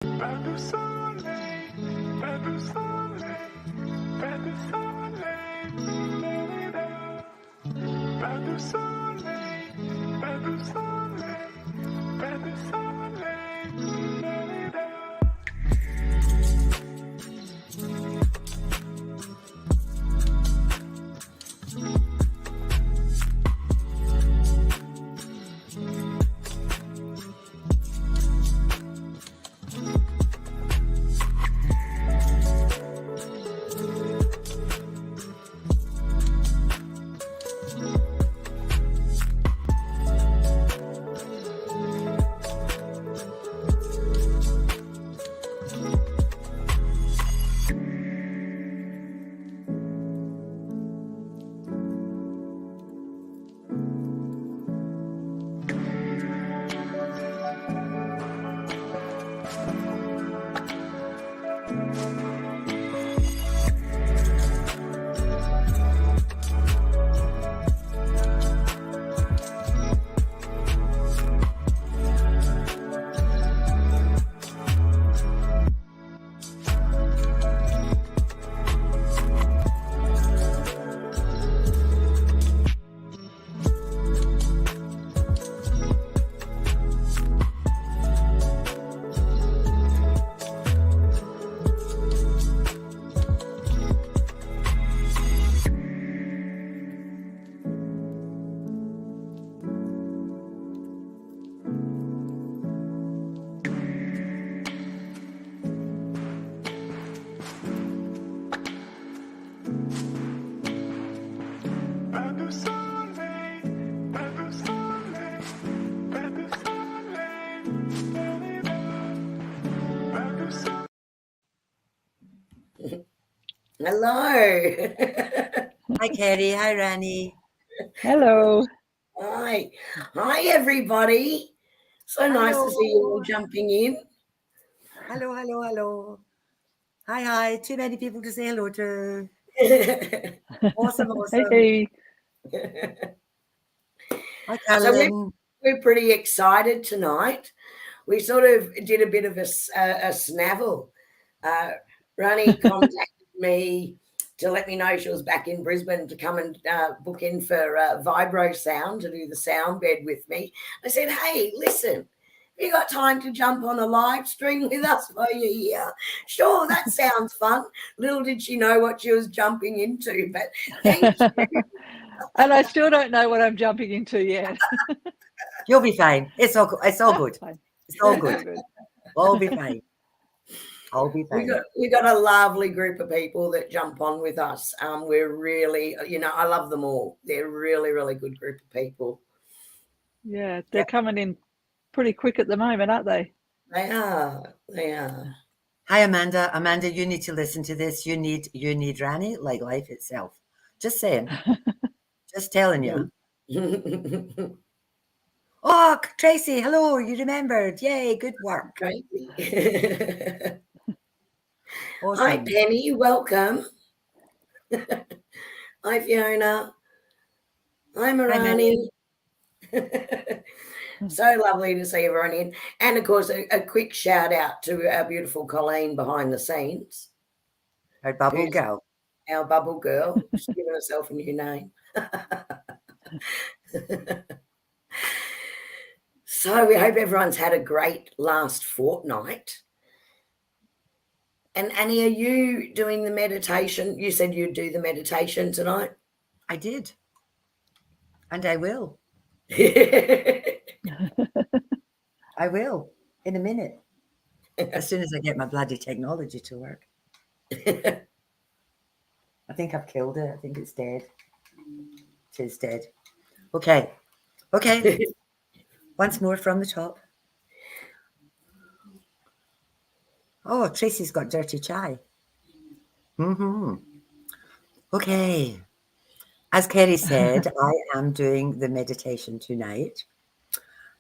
Pas de soleil, pas de soleil, pas de soleil, pas de soleil, pas de soleil, pas de soleil. Pas de soleil, pas de soleil, pas de soleil, pas de soleil. Hello. Hi, Kerrie. Hi, Ranee. Hello. Hi. Hi, everybody. So nice to see you all jumping in. Hello, hello, hello. Hi, hi. Too many people to say hello to. Awesome, awesome. Hey. Hi, So Carolyn. we're pretty excited tonight. We sort of did a bit of a snavel. Ranee contacted me to let me know she was back in Brisbane to come and book in for Vibro Sound to do the sound bed with me. I said, hey, listen, have you got time to jump on a live stream with us while you're here? Sure, that sounds fun. Little did she know what she was jumping into, but thank you. And I still don't know what I'm jumping into yet. You'll be fine. It's all good. It's all good. Fine. It's all good. All be fine. All be fine. We got a lovely group of people that jump on with us. We're really, I love them all. They're really, really good group of people. Yeah, they're coming in pretty quick at the moment, aren't they? They are. They are. Hi, Amanda. Amanda, you need to listen to this. You need Ranee like life itself. Just saying. Just telling you. Oh, Tracy, hello. You remembered. Yay, good work. Tracy. Awesome. Hi, Penny. Welcome. Hi, Fiona. Hi, Marani. So lovely to see everyone in. And, of course, a quick shout out to our beautiful Colleen behind the scenes. Our bubble girl. Our bubble girl. She's given herself a new name. So we hope everyone's had a great last fortnight. And Annie, are you doing the meditation? You said you'd do the meditation tonight. I did. And I will. I will in a minute. As soon as I get my bloody technology to work. I think I've killed it. I think it's dead. It is dead. Okay. Okay. Once more from the top. Oh, Tracy's got dirty chai. Okay. As Kerrie said, I am doing the meditation tonight.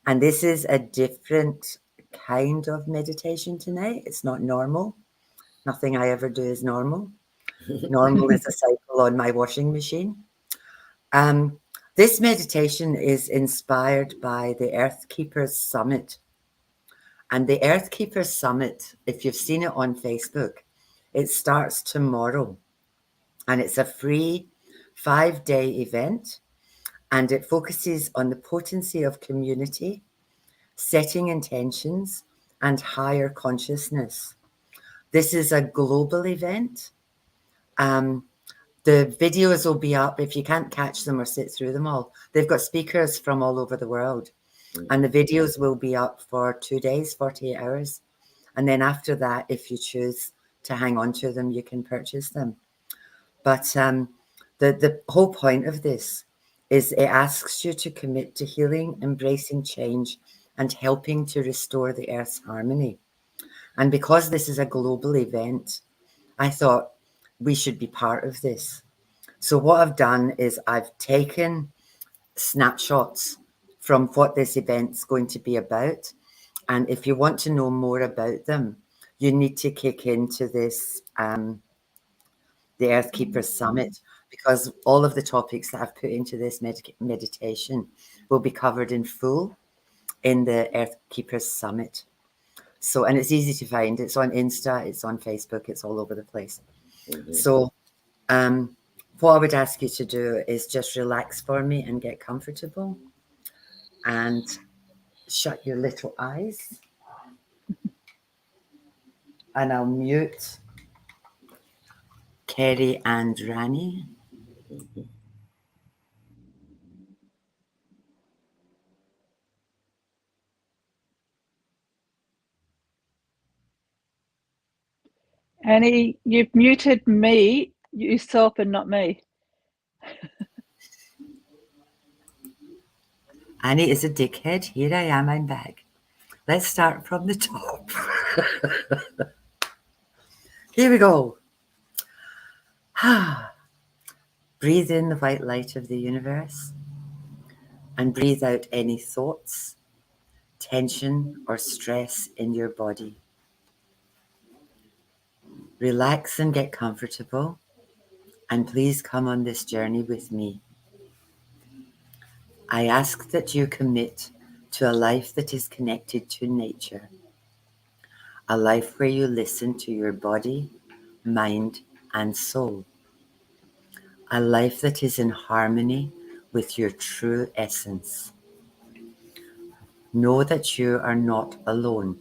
And this is a different kind of meditation tonight. It's not normal. Nothing I ever do is normal. Normal is a cycle on my washing machine. This meditation is inspired by the Earth Keepers Summit. And the Earth Keepers Summit, if you've seen it on Facebook, it starts tomorrow. And it's a free 5-day event. And it focuses on the potency of community, setting intentions, and higher consciousness. This is a global event. The videos will be up if you can't catch them or sit through them all. They've got speakers from all over the world. And the videos will be up for 2 days, 48 hours. And then after that, if you choose to hang on to them, you can purchase them. But the whole point of this is it asks you to commit to healing, embracing change, and helping to restore the Earth's harmony. And because this is a global event, I thought we should be part of this. So what I've done is I've taken snapshots from what this event's going to be about. And if you want to know more about them, you need to kick into this, the Earth Keepers Summit, because all of the topics that I've put into this meditation will be covered in full in the Earth Keepers Summit. So, and it's easy to find. It's on Insta, it's on Facebook, it's all over the place. So, what I would ask you to do is just relax for me and get comfortable and shut your little eyes. And I'll mute Kerrie and Ranee. Annie, you've muted me, yourself, and not me. Annie is a dickhead. Here I am, I'm back. Let's start from the top. Here we go. Breathe in the white light of the universe and breathe out any thoughts, tension, or stress in your body. Relax and get comfortable, and please come on this journey with me. I ask that you commit to a life that is connected to nature, a life where you listen to your body, mind, and soul, a life that is in harmony with your true essence. Know that you are not alone.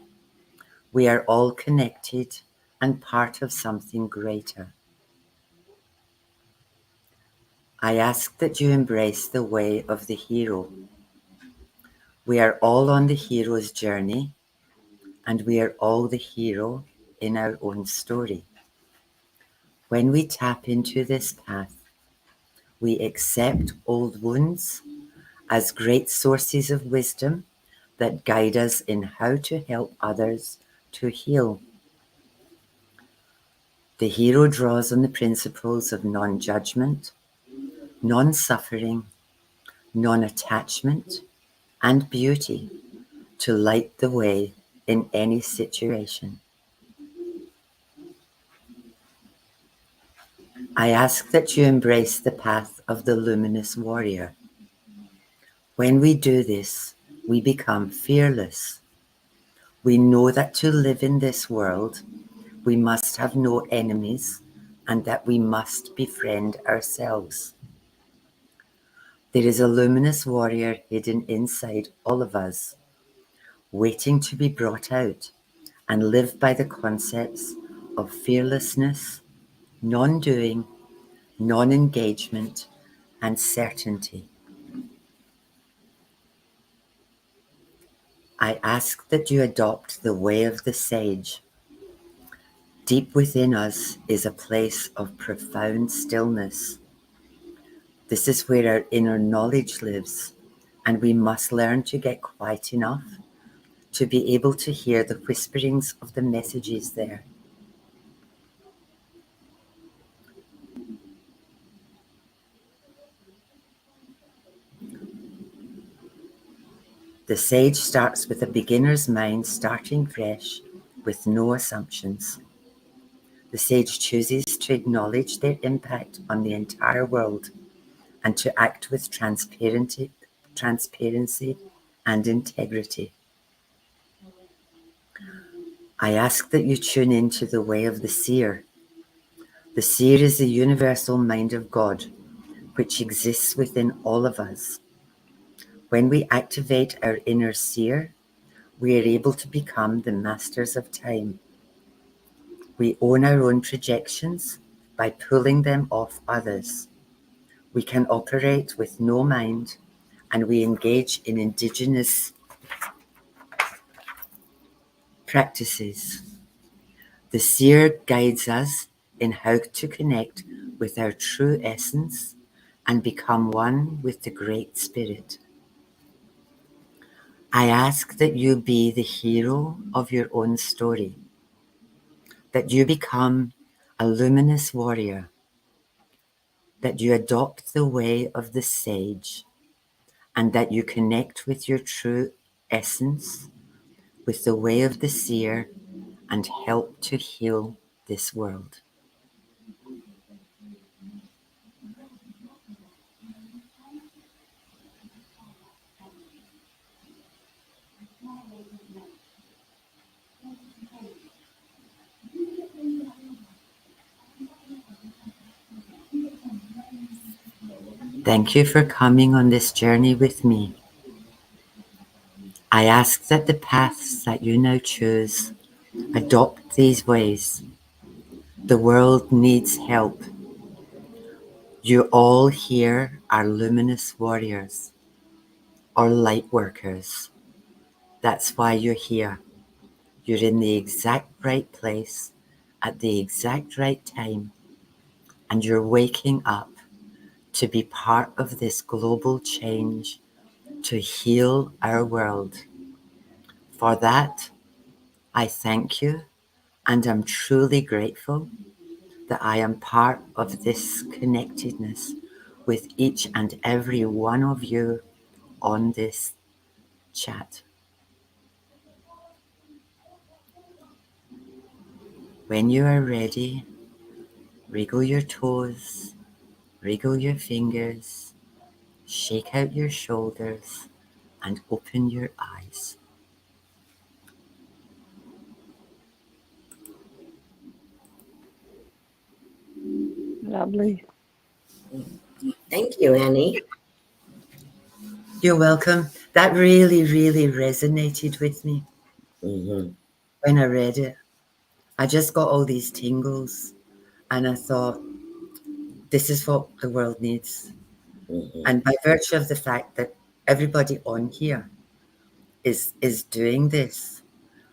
We are all connected and part of something greater. I ask that you embrace the way of the hero. We are all on the hero's journey, and we are all the hero in our own story. When we tap into this path, we accept old wounds as great sources of wisdom that guide us in how to help others to heal. The hero draws on the principles of non-judgment, non-suffering, non-attachment, and beauty to light the way in any situation. I ask that you embrace the path of the luminous warrior. When we do this, we become fearless. We know that to live in this world, we must have no enemies and that we must befriend ourselves. There is a luminous warrior hidden inside all of us, waiting to be brought out and live by the concepts of fearlessness, non-doing, non-engagement, and certainty. I ask that you adopt the way of the sage. Deep within us is a place of profound stillness. This is where our inner knowledge lives, and we must learn to get quiet enough to be able to hear the whisperings of the messages there. The sage starts with a beginner's mind, starting fresh with no assumptions. The sage chooses to acknowledge their impact on the entire world and to act with transparency and integrity. I ask that you tune into the way of the seer. The seer is the universal mind of God, which exists within all of us. When we activate our inner seer, we are able to become the masters of time. We own our own projections by pulling them off others. We can operate with no mind, and we engage in indigenous practices. The seer guides us in how to connect with our true essence and become one with the Great Spirit. I ask that you be the hero of your own story, that you become a luminous warrior, that you adopt the way of the sage, and that you connect with your true essence, with the way of the seer, and help to heal this world. Thank you for coming on this journey with me. I ask that the paths that you now choose adopt these ways. The world needs help. You all here are luminous warriors or light workers. That's why you're here. You're in the exact right place at the exact right time, and you're waking up to be part of this global change to heal our world. For that, I thank you, and I'm truly grateful that I am part of this connectedness with each and every one of you on this chat. When you are ready, wriggle your toes, wriggle your fingers, shake out your shoulders, and open your eyes. Lovely. Thank you, Annie. You're welcome. That really, really resonated with me Mm-hmm. when I read it. I just got all these tingles, and I thought, this is what the world needs. Mm-hmm. And by virtue of the fact that everybody on here is doing this,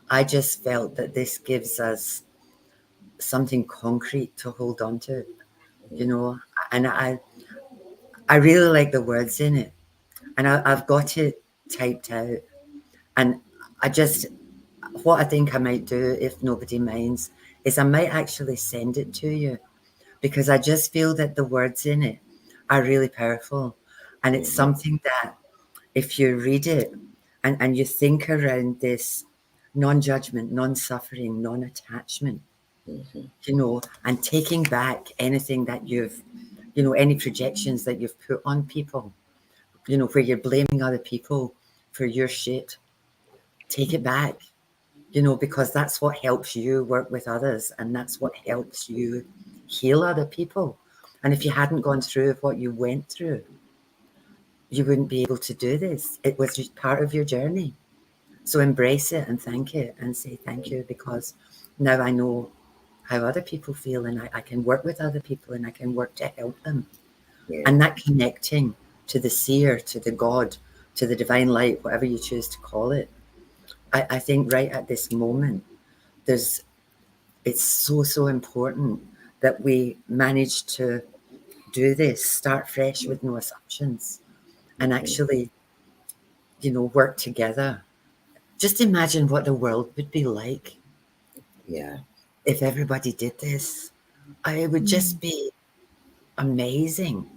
I just felt that this gives us something concrete to hold on to, you know. And I really like the words in it, and I've got it typed out. And I just, what I think I might do, if nobody minds, is I might actually send it to you, because I just feel that the words in it are really powerful. And it's something that if you read it and you think around this non-judgment, non-suffering, non-attachment, Mm-hmm. you know, and taking back anything that you've, you know, any projections that you've put on people, you know, where you're blaming other people for your shit, take it back, you know, because that's what helps you work with others, and that's what helps you heal other people. And if you hadn't gone through what you went through, you wouldn't be able to do this. It was just part of your journey. So embrace it and thank it and say thank you, because now I know how other people feel, and I can work with other people, and I can work to help them. Yeah. And that connecting to the seer, to the God, to the divine light, whatever you choose to call it, I think right at this moment, it's so important that we manage to do this, start fresh with no assumptions, and actually, you know, work together. Just imagine what the world would be like Yeah. if everybody did this. It would just be amazing,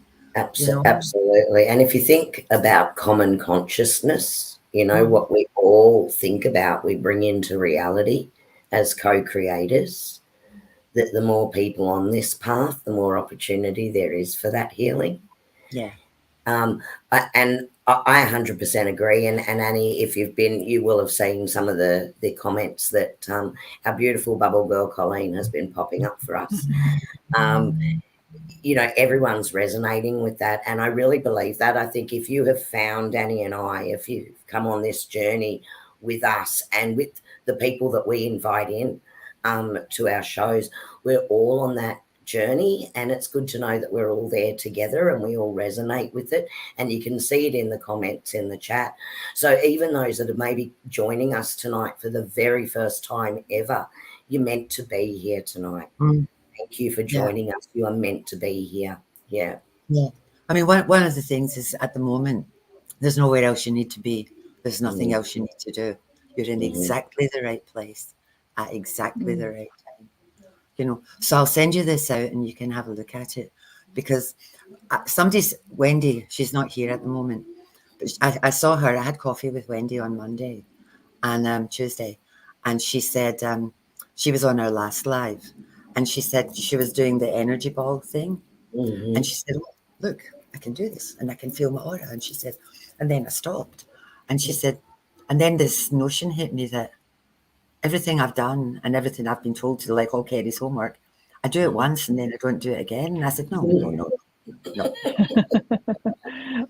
you know? Absolutely. And if you think about common consciousness, you know, Mm. what we all think about, we bring into reality as co-creators, that the more people on this path, the more opportunity there is for that healing. Yeah. And I 100% agree. And Annie, if you've been, you will have seen some of the comments that our beautiful bubble girl Colleen has been popping up for us. You know, everyone's resonating with that. And I really believe that. I think if you have found Annie and I, if you've come on this journey with us and with the people that we invite in to our shows, we're all on that journey, and it's good to know that we're all there together and we all resonate with it, and you can see it in the comments in the chat. So even those that are maybe joining us tonight for the very first time ever, you're meant to be here tonight. Thank you for joining us. You are meant to be here. Yeah. I mean, one of the things is at the moment there's nowhere else you need to be. There's nothing else you need to do. You're in exactly the right place at exactly the right time. You know, so I'll send you this out and you can have a look at it, because Wendy, she's not here at the moment, but I saw her. I had coffee with Wendy on Monday and Tuesday, and she said she was on our last live, and she said she was doing the energy ball thing, and she said, oh, look, I can do this and I can feel my aura. And she said, and then I stopped, and she said, and then this notion hit me that everything I've done and everything I've been told to, like all Kerrie's homework, I do it once and then I don't do it again. And I said, no.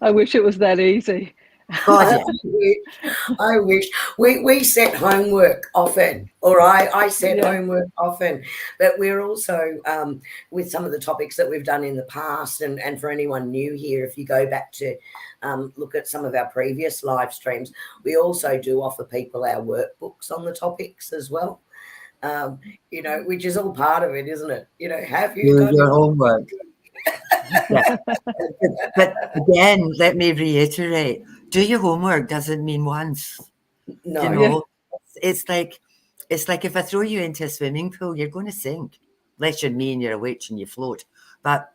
I wish it was that easy. God, I wish. We set homework often, or I set homework often, but we're also with some of the topics that we've done in the past, and for anyone new here, if you go back to look at some of our previous live streams, we also do offer people our workbooks on the topics as well. You know, which is all part of it, isn't it? You know, have you done your homework? But again, let me reiterate: do your homework doesn't mean once. No. You know, it's like if I throw you into a swimming pool, you're going to sink, unless you're me and you're a witch and you float. But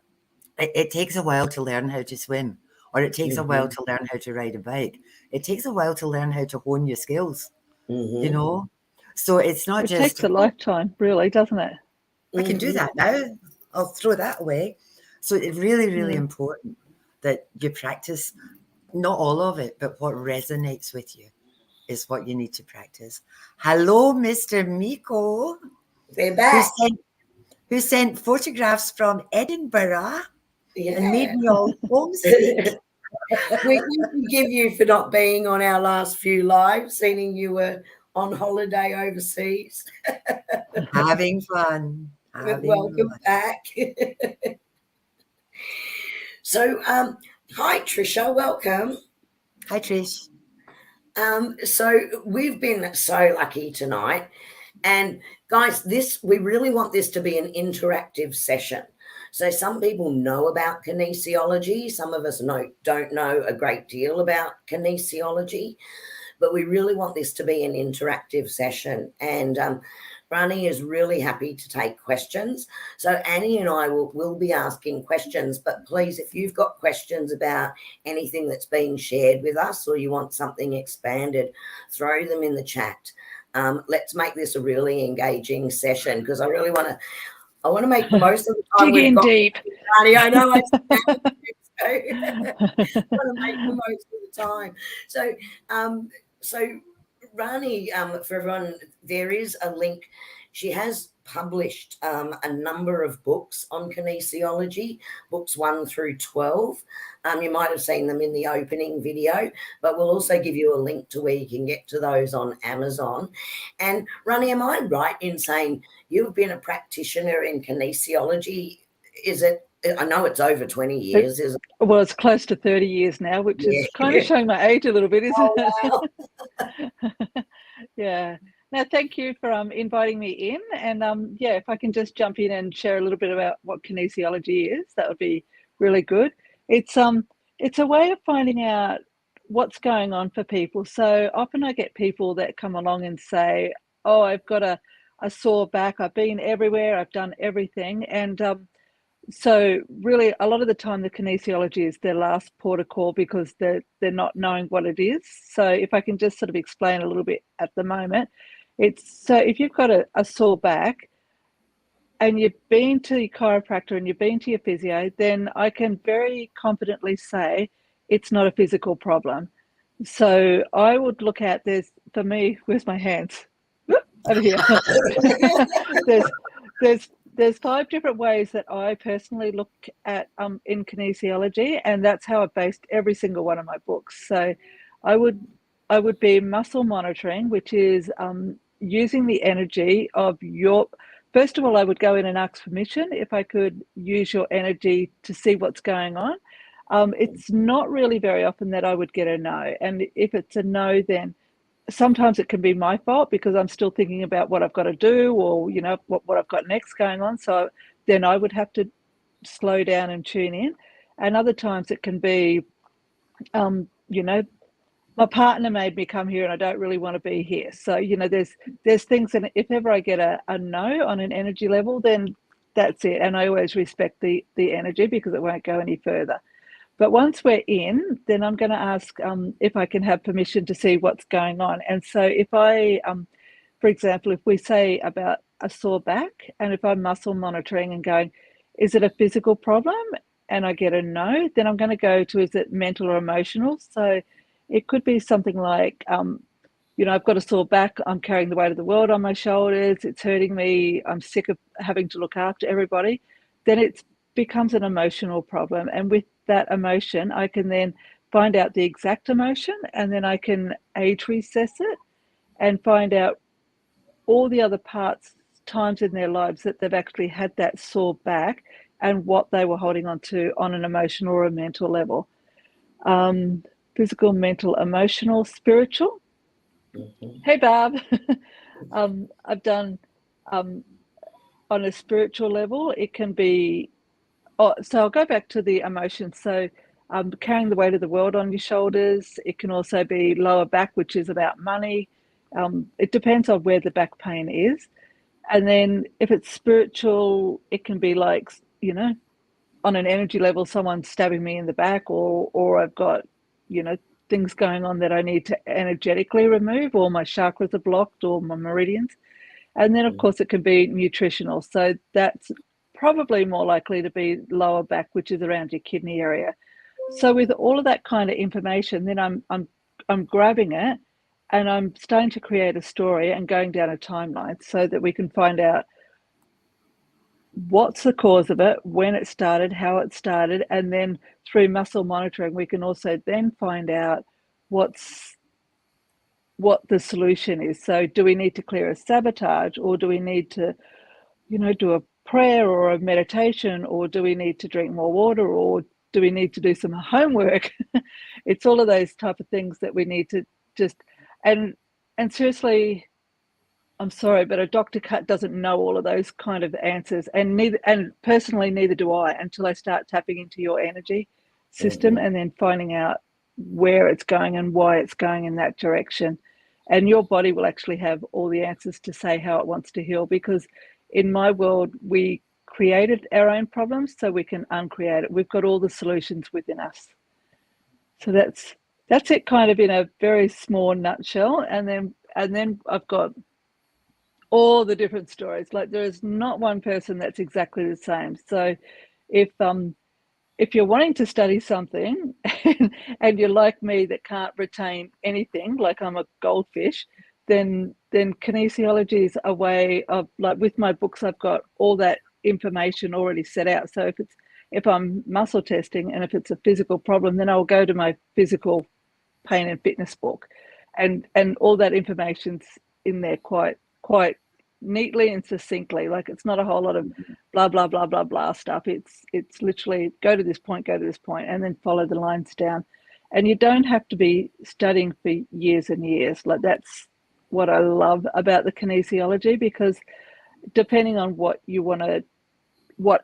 it takes a while to learn how to swim, or it takes a while to learn how to ride a bike. It takes a while to learn how to hone your skills. You know, so it's not just. It takes a lifetime, really, doesn't it? I can do that now. I'll throw that away. So it's really, really important that you practice, not all of it, but what resonates with you is what you need to practice. Hello, Mr. Miko. They're back. Who sent photographs from Edinburgh and made me all homesick. We forgive you for not being on our last few lives, seeing you were on holiday overseas. Having fun. Welcome back. So, hi, Trisha. Welcome. Hi, Trish. So we've been so lucky tonight. And guys, we really want this to be an interactive session. So some people know about kinesiology. Some of us don't know a great deal about kinesiology, but we really want this to be an interactive session. And Ranee is really happy to take questions. So Annie and I will be asking questions, but please, if you've got questions about anything that's being shared with us, or you want something expanded, throw them in the chat. Let's make this a really engaging session, because I really want to make the most of the time. Dig in deep. Ranee, I know. I want to make the most of the time. So Ranee, for everyone, there is a link. She has published a number of books on kinesiology, books 1 through 12. You might have seen them in the opening video, but we'll also give you a link to where you can get to those on Amazon. And Ranee, am I right in saying you've been a practitioner in kinesiology? Is it? I know it's over 20 years, isn't it? Well, it's close to 30 years now, which is kind of showing my age a little bit, isn't it? Wow. Yeah. Now, thank you for inviting me in. And if I can just jump in and share a little bit about what kinesiology is, that would be really good. It's a way of finding out what's going on for people. So often I get people that come along and say, oh, I've got a sore back. I've been everywhere. I've done everything. And so really a lot of the time the kinesiology is their last port of call, because they're not knowing what it is. So if I can just sort of explain a little bit at the moment, it's so if you've got a sore back and you've been to your chiropractor and you've been to your physio, then I can very confidently say it's not a physical problem. So I would look at, for me, where's my hands? Over here. there's 5 different ways that I personally look at in kinesiology, and that's how I based every single one of my books. So I would be muscle monitoring, which is using the energy of your. First of all, I would go in and ask permission if I could use your energy to see what's going on. It's not really very often that I would get a no. And if it's a no, then sometimes it can be my fault because I'm still thinking about what I've got to do, or, you know, what I've got next going on. So then I would have to slow down and tune in. And other times it can be, you know, my partner made me come here and I don't really want to be here. So, you know, there's things, and if ever I get a no on an energy level, then that's it. And I always respect the energy because it won't go any further. But once we're in, then I'm going to ask if I can have permission to see what's going on. And so if I, for example, if we say about a sore back, and if I'm muscle monitoring and going, is it a physical problem? And I get a no, then I'm going to go to, is it mental or emotional? So it could be something like, you know, I've got a sore back, I'm carrying the weight of the world on my shoulders, it's hurting me, I'm sick of having to look after everybody. Then it becomes an emotional problem. And with that emotion, I can then find out the exact emotion, and then I can age recess it and find out all the other times in their lives that they've actually had that sore back and what they were holding on to on an emotional or a mental level. Physical, mental, emotional, spiritual. Hey, Barb. I've done on a spiritual level, it can be, so I'll go back to the emotions. So carrying the weight of the world on your shoulders. It can also be lower back, which is about money. It depends on where the back pain is. And then if it's spiritual, it can be like, you know, on an energy level, someone's stabbing me in the back, or I've got, you know, things going on that I need to energetically remove, or my chakras are blocked, or my meridians. And then, of course, it can be nutritional. So that's probably more likely to be lower back, which is around your kidney area. So with all of that kind of information, then I'm grabbing it and I'm starting to create a story and going down a timeline so that we can find out what's the cause of it, when it started, how it started, and then through muscle monitoring, we can also then find out what the solution is. So do we need to clear a sabotage, or do we need to, you know, do a prayer or a meditation, or do we need to drink more water, or do we need to do some homework? It's all of those type of things that we need to just, and seriously, I'm sorry, but a doctor doesn't know all of those kind of answers, and personally neither do I, until I start tapping into your energy system and then finding out where it's going and why it's going in that direction. And your body will actually have all the answers to say how it wants to heal, because in my world, we created our own problems so we can uncreate it. We've got all the solutions within us. So that's it, kind of in a very small nutshell. And then I've got all the different stories. Like, there is not one person that's exactly the same. So if you're wanting to study something and you're like me that can't retain anything, like I'm a goldfish, then kinesiology is a way of, like, with my books, I've got all that information already set out. So if I'm muscle testing and if it's a physical problem, then I'll go to my physical pain and fitness book, and all that information's in there quite neatly and succinctly. Like, it's not a whole lot of blah blah blah blah blah stuff. It's literally go to this point, and then follow the lines down. And you don't have to be studying for years and years. Like, that's what I love about the kinesiology, because depending on what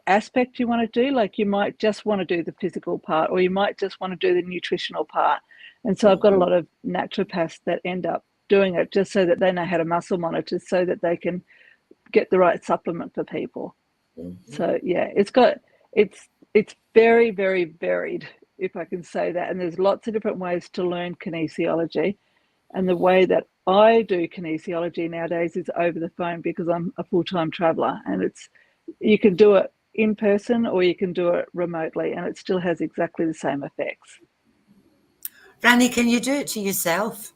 aspect you want to do, like, you might just want to do the physical part, or you might just want to do the nutritional part. And so I've got a lot of naturopaths that end up doing it just so that they know how to muscle monitor, so that they can get the right supplement for people. So yeah, it's very, very varied, if I can say that. And there's lots of different ways to learn kinesiology. And the way that I do kinesiology nowadays is over the phone, because I'm a full-time traveler, and you can do it in person or you can do it remotely, and it still has exactly the same effects. Ranee, can you do it to yourself?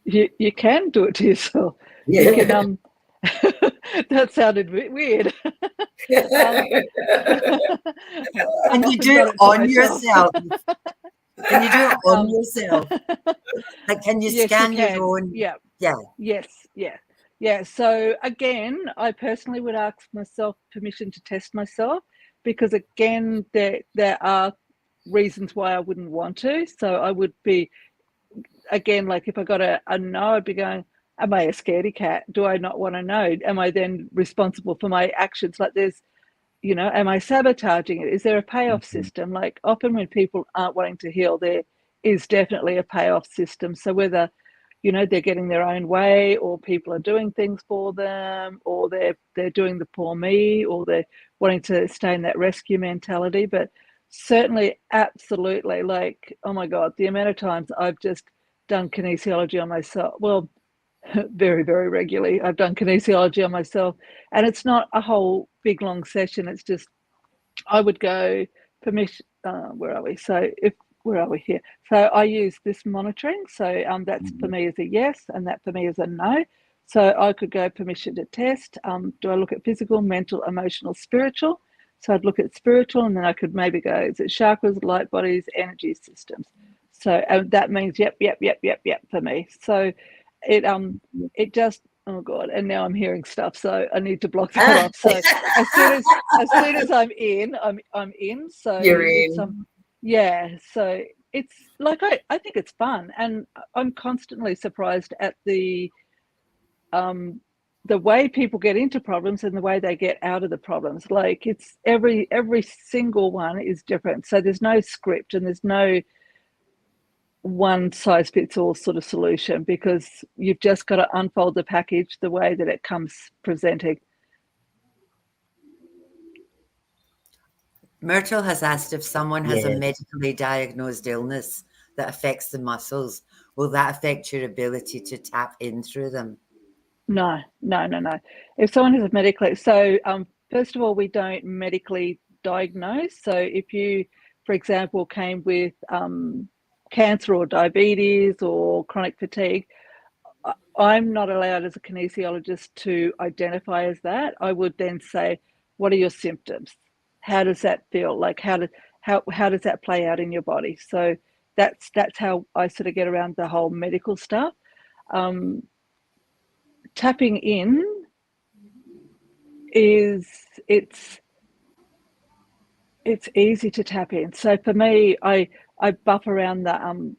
You can do it to yourself. Yeah. You can that sounded weird. Can you do it on yourself? Can you do it on yourself? Like, can you Yes, scan you can. your own? Yeah. Yeah. Yes. Yeah. So again, I personally would ask myself permission to test myself, because again, there are reasons why I wouldn't want to. So I would be, again, like if I got a no, I'd be going, am I a scaredy cat? Do I not want to know? Am I then responsible for my actions? Like there's, am I sabotaging it? Is there a payoff system? Like often when people aren't wanting to heal, there is definitely a payoff system. So whether, they're getting their own way, or people are doing things for them, or they're doing the poor me, or they're wanting to stay in that rescue mentality. But certainly, absolutely, like, oh my God, the amount of times I've just done kinesiology on myself. Well, very, very regularly. I've done kinesiology on myself, and it's not a whole big long session. It's just I would go permission. Where are we? Where are we here? So I use this monitoring. So that's for me is a yes, and that for me is a no. So I could go permission to test. Do I look at physical, mental, emotional, spiritual? So I'd look at spiritual, and then I could maybe go, is it chakras, light bodies, energy systems? So that means yep for me. So it just, oh God, and now I'm hearing stuff, so I need to block that off. So as soon as I'm in, I'm in. So You're it's in. yeah. So it's like I think it's fun, and I'm constantly surprised at the way people get into problems and the way they get out of the problems. Like it's every single one is different. So there's no script, and there's no one size fits all sort of solution, because you've just got to unfold the package the way that it comes presenting. Myrtle has asked if someone has a Yeah. medically diagnosed illness that affects the muscles, will that affect your ability to tap in through them? No. If someone has a medically, so first of all, we don't medically diagnose. So if you, for example, came with cancer or diabetes or chronic fatigue, I'm not allowed as a kinesiologist to identify as that. I would then say, what are your symptoms? How does that feel? Like how does that play out in your body? So that's how I sort of get around the whole medical stuff. Tapping in is it's easy to tap in. So for me, I buff around the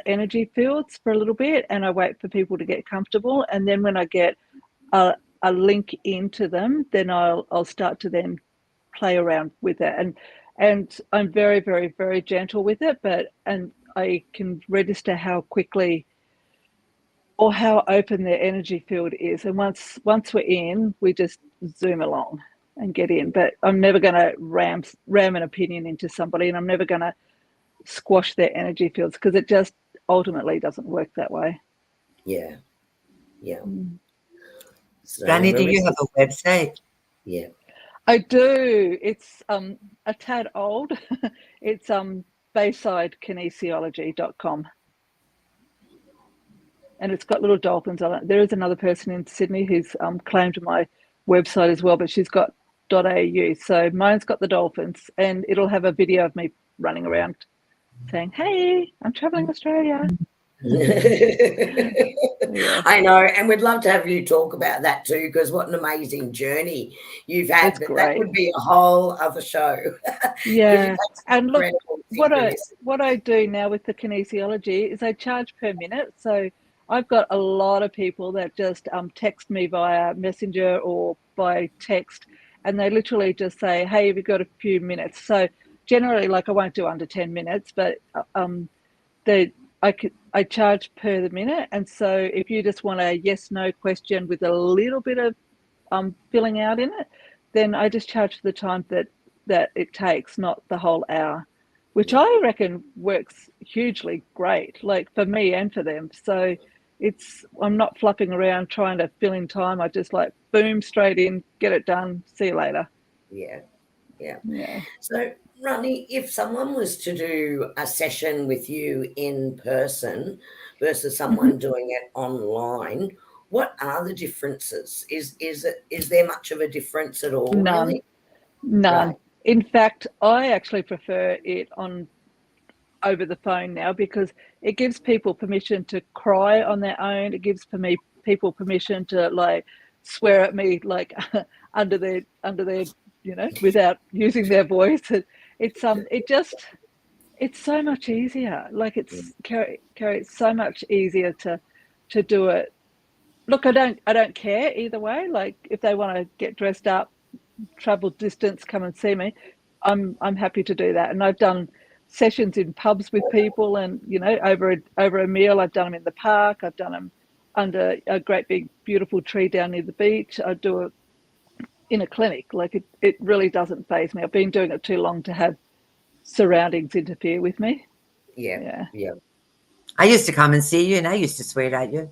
energy fields for a little bit, and I wait for people to get comfortable, and then when I get a link into them, then I'll start to then play around with it, and I'm very, very, very gentle with it, and I can register how quickly or how open their energy field is, and once we're in, we just zoom along and get in. But I'm never going to ram an opinion into somebody, and I'm never going to squash their energy fields, because it just ultimately doesn't work that way. Yeah. So Ranee, do you have a website? Yeah. I do. It's a tad old. It's baysidekinesiology.com. And it's got little dolphins on it. There is another person in Sydney who's claimed my website as well, but she's got .au. So mine's got the dolphins, and it'll have a video of me running around saying, hey, I'm traveling Australia. Yeah. I know, and we'd love to have you talk about that too, because what an amazing journey you've had. It's But great. that would be a whole other show. Yeah. And look, incredible what I do now with the kinesiology is I charge per minute. So I've got a lot of people that just text me via Messenger or by text, and they literally just say, hey, have you got a few minutes? So generally, like, I won't do under 10 minutes, but I charge per the minute. And so if you just want a yes, no question with a little bit of filling out in it, then I just charge for the time that it takes, not the whole hour, which I reckon works hugely great, like for me and for them. So I'm not fluffing around trying to fill in time. I just boom, straight in, get it done, see you later. Yeah. Yeah. So Ronnie, if someone was to do a session with you in person versus someone doing it online, what are the differences? Is there much of a difference at all, None. really? None. Right. In fact, I actually prefer it on over the phone now, because it gives people permission to cry on their own. It gives people permission to like swear at me like under their without using their voice. It's so much easier. Like Kerrie, it's so much easier to do it. Look, I don't care either way. Like if they want to get dressed up, travel distance, come and see me, I'm happy to do that. And I've done sessions in pubs with people, and over a meal. I've done them in the park. I've done them under a great big beautiful tree down near the beach. I do it in a clinic. Like it really doesn't faze me. I've been doing it too long to have surroundings interfere with me. Yeah. I used to come and see you, and I used to swear at you.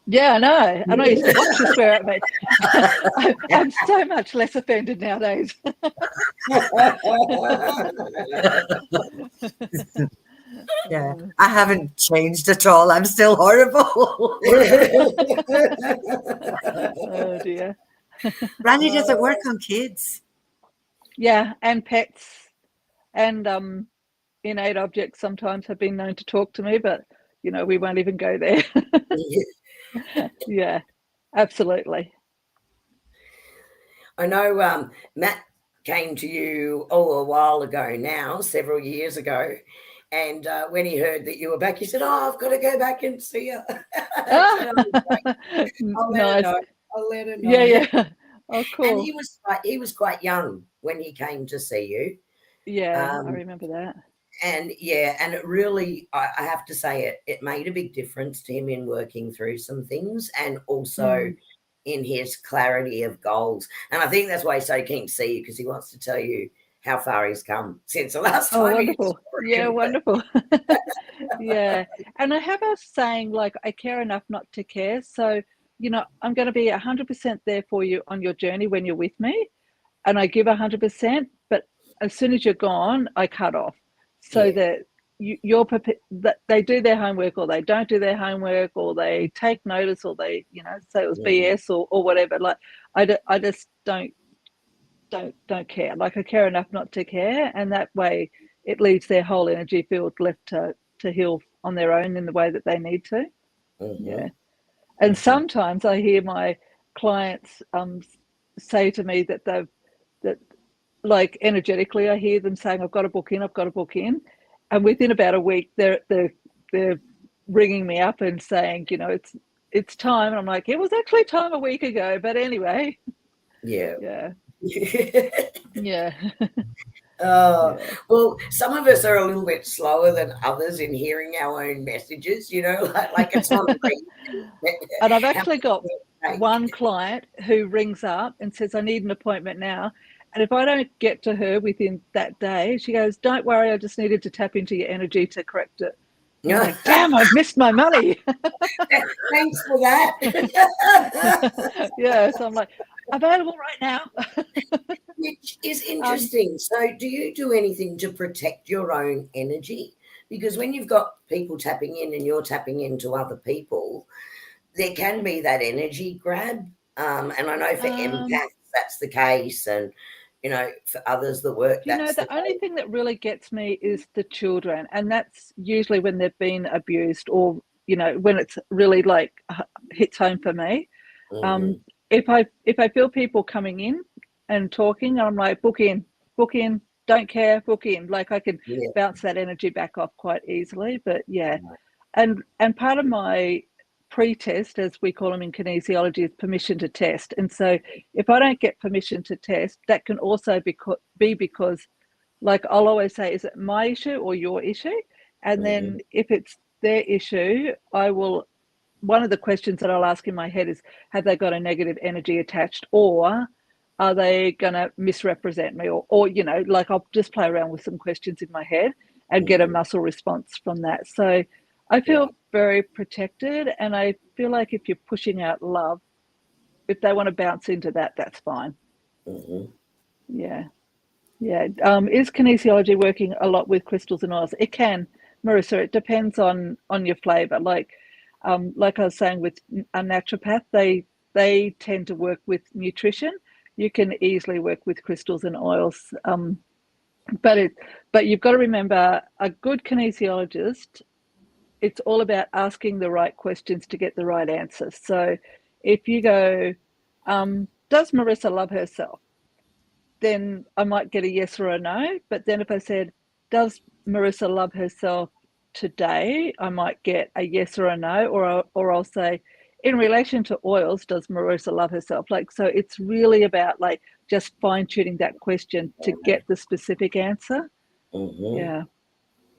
Yeah, I know. And I used to watch you swear at me. I'm so much less offended nowadays. Yeah, I haven't changed at all. I'm still horrible. Oh dear. Randy, does it work on kids? Yeah, and pets, and innate objects sometimes have been known to talk to me, but we won't even go there. Yeah, absolutely. I know Matt came to you a while ago now, several years ago. And when he heard that you were back, he said, "Oh, I've got to go back and see her." Ah, I'll let her nice. know. I'll let her know. Yeah. Oh, And cool. he was quite young when he came to see you. Yeah, I remember that. And it really, I have to say, it made a big difference to him in working through some things, and also in his clarity of goals. And I think that's why he's so keen to see you, because he wants to tell you how far he's come since the last Oh, time wonderful. you saw Yeah, him. wonderful. Yeah. And I have a saying, like, I care enough not to care. So, I'm going to be 100% there for you on your journey when you're with me. And I give 100%, but as soon as you're gone, I cut off, so that that they do their homework, or they don't do their homework, or they take notice, or they, say it was BS or whatever. Like, I just don't care. Like, I care enough not to care, and that way it leaves their whole energy field left to heal on their own in the way that they need to. Yeah. And sometimes I hear my clients say to me that like energetically, I hear them saying, I've got to book in, and within about a week they're ringing me up and saying, it's time. And I'm like, it was actually time a week ago, but anyway. Yeah. Yeah. Well, some of us are a little bit slower than others in hearing our own messages, like it's not And I've actually got one client who rings up and says, I need an appointment now. And if I don't get to her within that day, she goes, don't worry, I just needed to tap into your energy to correct it. I'm like, damn, I've missed my money. Thanks for that. Yeah, so I'm like, available right now. Which is interesting. So do you do anything to protect your own energy? Because when you've got people tapping in and you're tapping into other people, there can be that energy grab. And I know for empaths, that's the case. And, for others that work, the only thing that really gets me is the children. And that's usually when they've been abused, or, when it's really like hits home for me. If I feel people coming in and talking, I'm like, book in, don't care, book in. Like, I can bounce that energy back off quite easily. But yeah. And part of my pre-test, as we call them in kinesiology, is permission to test. And so if I don't get permission to test, that can also be because, like, I'll always say, is it my issue or your issue? And then if it's their issue, one of the questions that I'll ask in my head is, have they got a negative energy attached, or are they going to misrepresent me? Or, like, I'll just play around with some questions in my head and get a muscle response from that. So I feel very protected, and I feel like if you're pushing out love, if they want to bounce into that, that's fine. Yeah. Yeah. Is kinesiology working a lot with crystals and oils? It can, Marissa. It depends on your flavour. Like I was saying with a naturopath, they tend to work with nutrition. You can easily work with crystals and oils. But you've got to remember, a good kinesiologist, it's all about asking the right questions to get the right answers. So if you go, does Marissa love herself? Then I might get a yes or a no. But then if I said, does Marissa love herself today? I might get a yes or a no, or I'll say, in relation to oils, does Marissa love herself? Like, so it's really about like just fine tuning that question to get the specific answer. Yeah.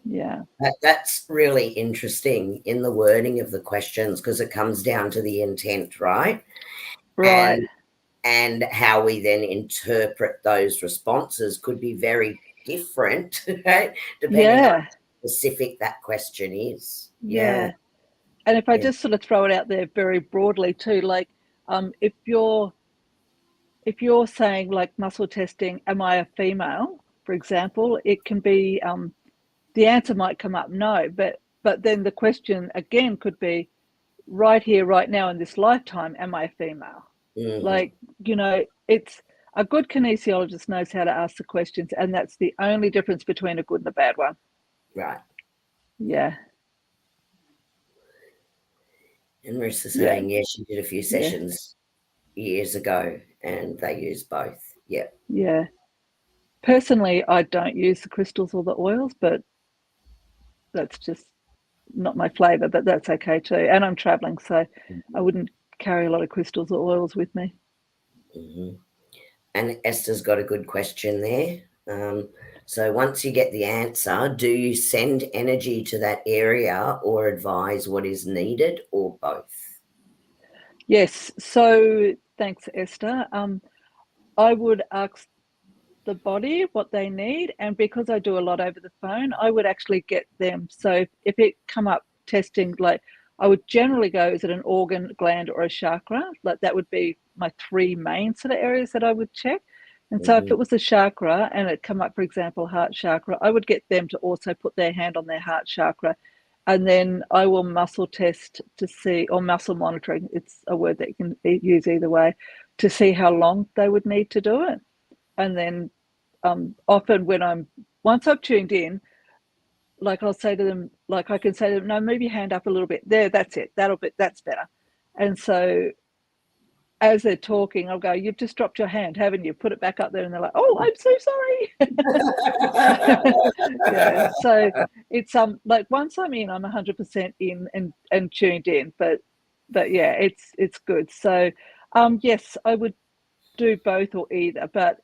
Yeah. That's really interesting in the wording of the questions, because it comes down to the intent, right? Right. And how we then interpret those responses could be very different, right? Depending on how specific that question is. Yeah. And if I just sort of throw it out there very broadly too, like if you're saying like muscle testing, am I a female, for example, it can be the answer might come up no, but then the question again could be, right here, right now in this lifetime, am I a female? Like, it's a good kinesiologist knows how to ask the questions, and that's the only difference between a good and a bad one. Right. Yeah. And Marissa's saying, she did a few sessions years ago and they use both. Yeah. Yeah. Personally, I don't use the crystals or the oils, but that's just not my flavour, but that's okay too. And I'm travelling, so I wouldn't carry a lot of crystals or oils with me. And Esther's got a good question there. So once you get the answer, do you send energy to that area or advise what is needed, or both? Yes. So thanks, Esther. I would ask the body what they need, and because I do a lot over the phone, I would actually get them. So if it come up testing, like I would generally go, is it an organ, gland, or a chakra? Like that would be my three main sort of areas that I would check. And so if it was a chakra and it come up, for example, heart chakra, I would get them to also put their hand on their heart chakra. And then I will muscle test to see, or muscle monitoring, it's a word that you can use either way, to see how long they would need to do it. And then often once I've tuned in, like I'll say to them, like I can say to them, no, move your hand up a little bit. There, that's it. That's better. And so as they're talking, I'll go, you've just dropped your hand, haven't you? Put it back up there. And they're like, oh, I'm so sorry. So it's like once I'm in, I'm 100% in and tuned in. But yeah, it's good. So yes, I would do both or either. But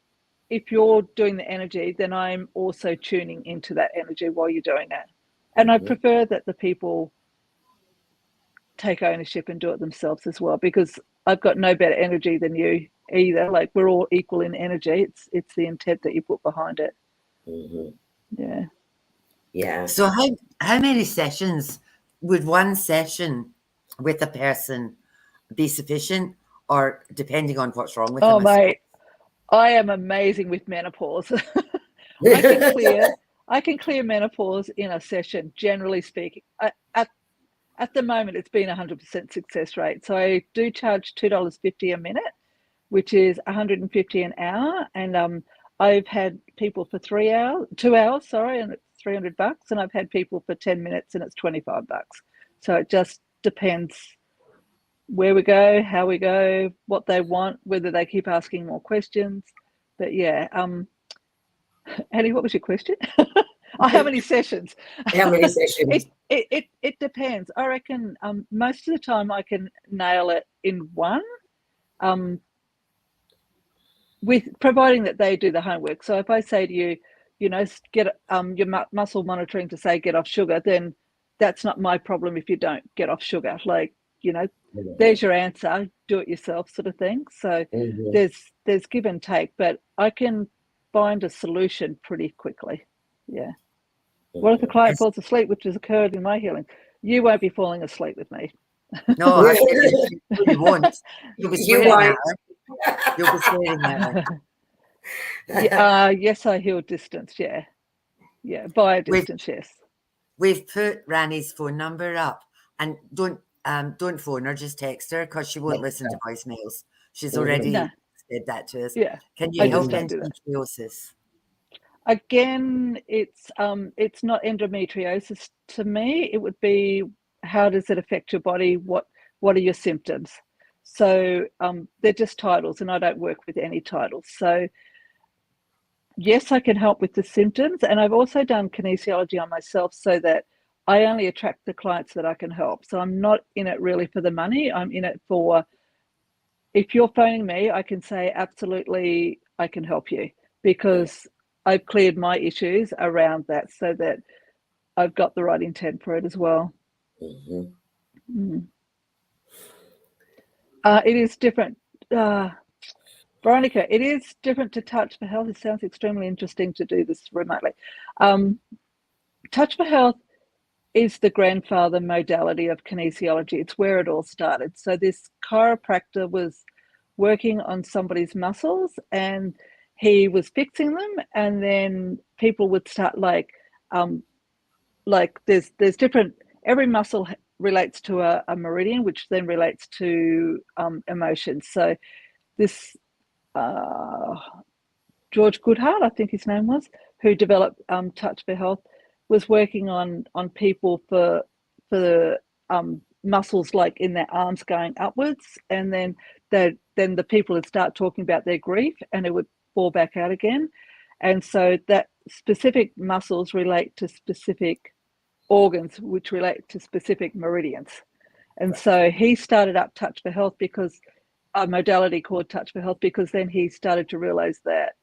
if you're doing the energy, then I'm also tuning into that energy while you're doing it. And I prefer that the people take ownership and do it themselves as well, because I've got no better energy than you either. Like we're all equal in energy. It's the intent that you put behind it. Yeah. So how many sessions would one session with a person be sufficient, or depending on what's wrong with them? Oh, mate, I am amazing with menopause. I can clear menopause in a session, generally speaking. At the moment, it's been 100% success rate. So I do charge $2.50 a minute, which is $150 an hour. And I've had people for 2 hours, and it's $300. And I've had people for 10 minutes and it's $25. So it just depends where we go, how we go, what they want, whether they keep asking more questions. But yeah, Annie, what was your question? How many sessions? How many sessions? It depends. I reckon most of the time I can nail it in one, with providing that they do the homework. So if I say to you, get your muscle monitoring to say get off sugar, then that's not my problem if you don't get off sugar. Like, there's your answer, do it yourself sort of thing. So there's give and take, but I can find a solution pretty quickly. Yeah. What if the client falls asleep, which has occurred in my healing? You won't be falling asleep with me. No, you won't. You'll be swearing at her. You'll be swearing at her. Yes, I heal distance. Yeah. By a distance. Yes. We've put Ranee's phone number up, and don't phone her, just text her, because she won't listen to voicemails. She's already No. said that to us. Yeah. Can I you just help don't do that. endometriosis? Again, it's not endometriosis to me. It would be, how does it affect your body? What are your symptoms? So they're just titles, and I don't work with any titles. So yes, I can help with the symptoms, and I've also done kinesiology on myself so that I only attract the clients that I can help. So I'm not in it really for the money. I'm in it for, if you're phoning me, I can say absolutely I can help you, because I've cleared my issues around that, so that I've got the right intent for it as well. Mm. It is different. Veronica, it is different to Touch for Health. It sounds extremely interesting to do this remotely. Touch for Health is the grandfather modality of kinesiology. It's where it all started. So this chiropractor was working on somebody's muscles, and he was fixing them, and then people would start like there's different, every muscle relates to a meridian, which then relates to emotions. So this George Goodhart, I think his name was, who developed Touch for Health, was working on people for muscles like in their arms going upwards, and then the people would start talking about their grief, and it would fall back out again. And so that specific muscles relate to specific organs, which relate to specific meridians. And so he started up Touch for Health, because a modality called Touch for Health, because then he started to realize that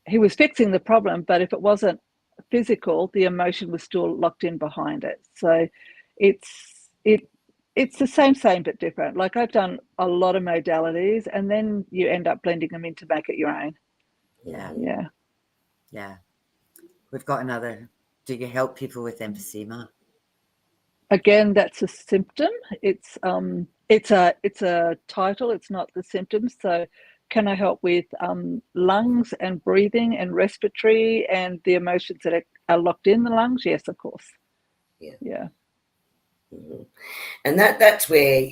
he was fixing the problem, but if it wasn't physical, the emotion was still locked in behind it. So it's the same but different. Like, I've done a lot of modalities, and then you end up blending them in to make it your own. Yeah. We've got another. Do you help people with emphysema? Again, that's a symptom. It's a title. It's not the symptoms. So can I help with lungs and breathing and respiratory and the emotions that are locked in the lungs? Yes, of course. Yeah. And that's where,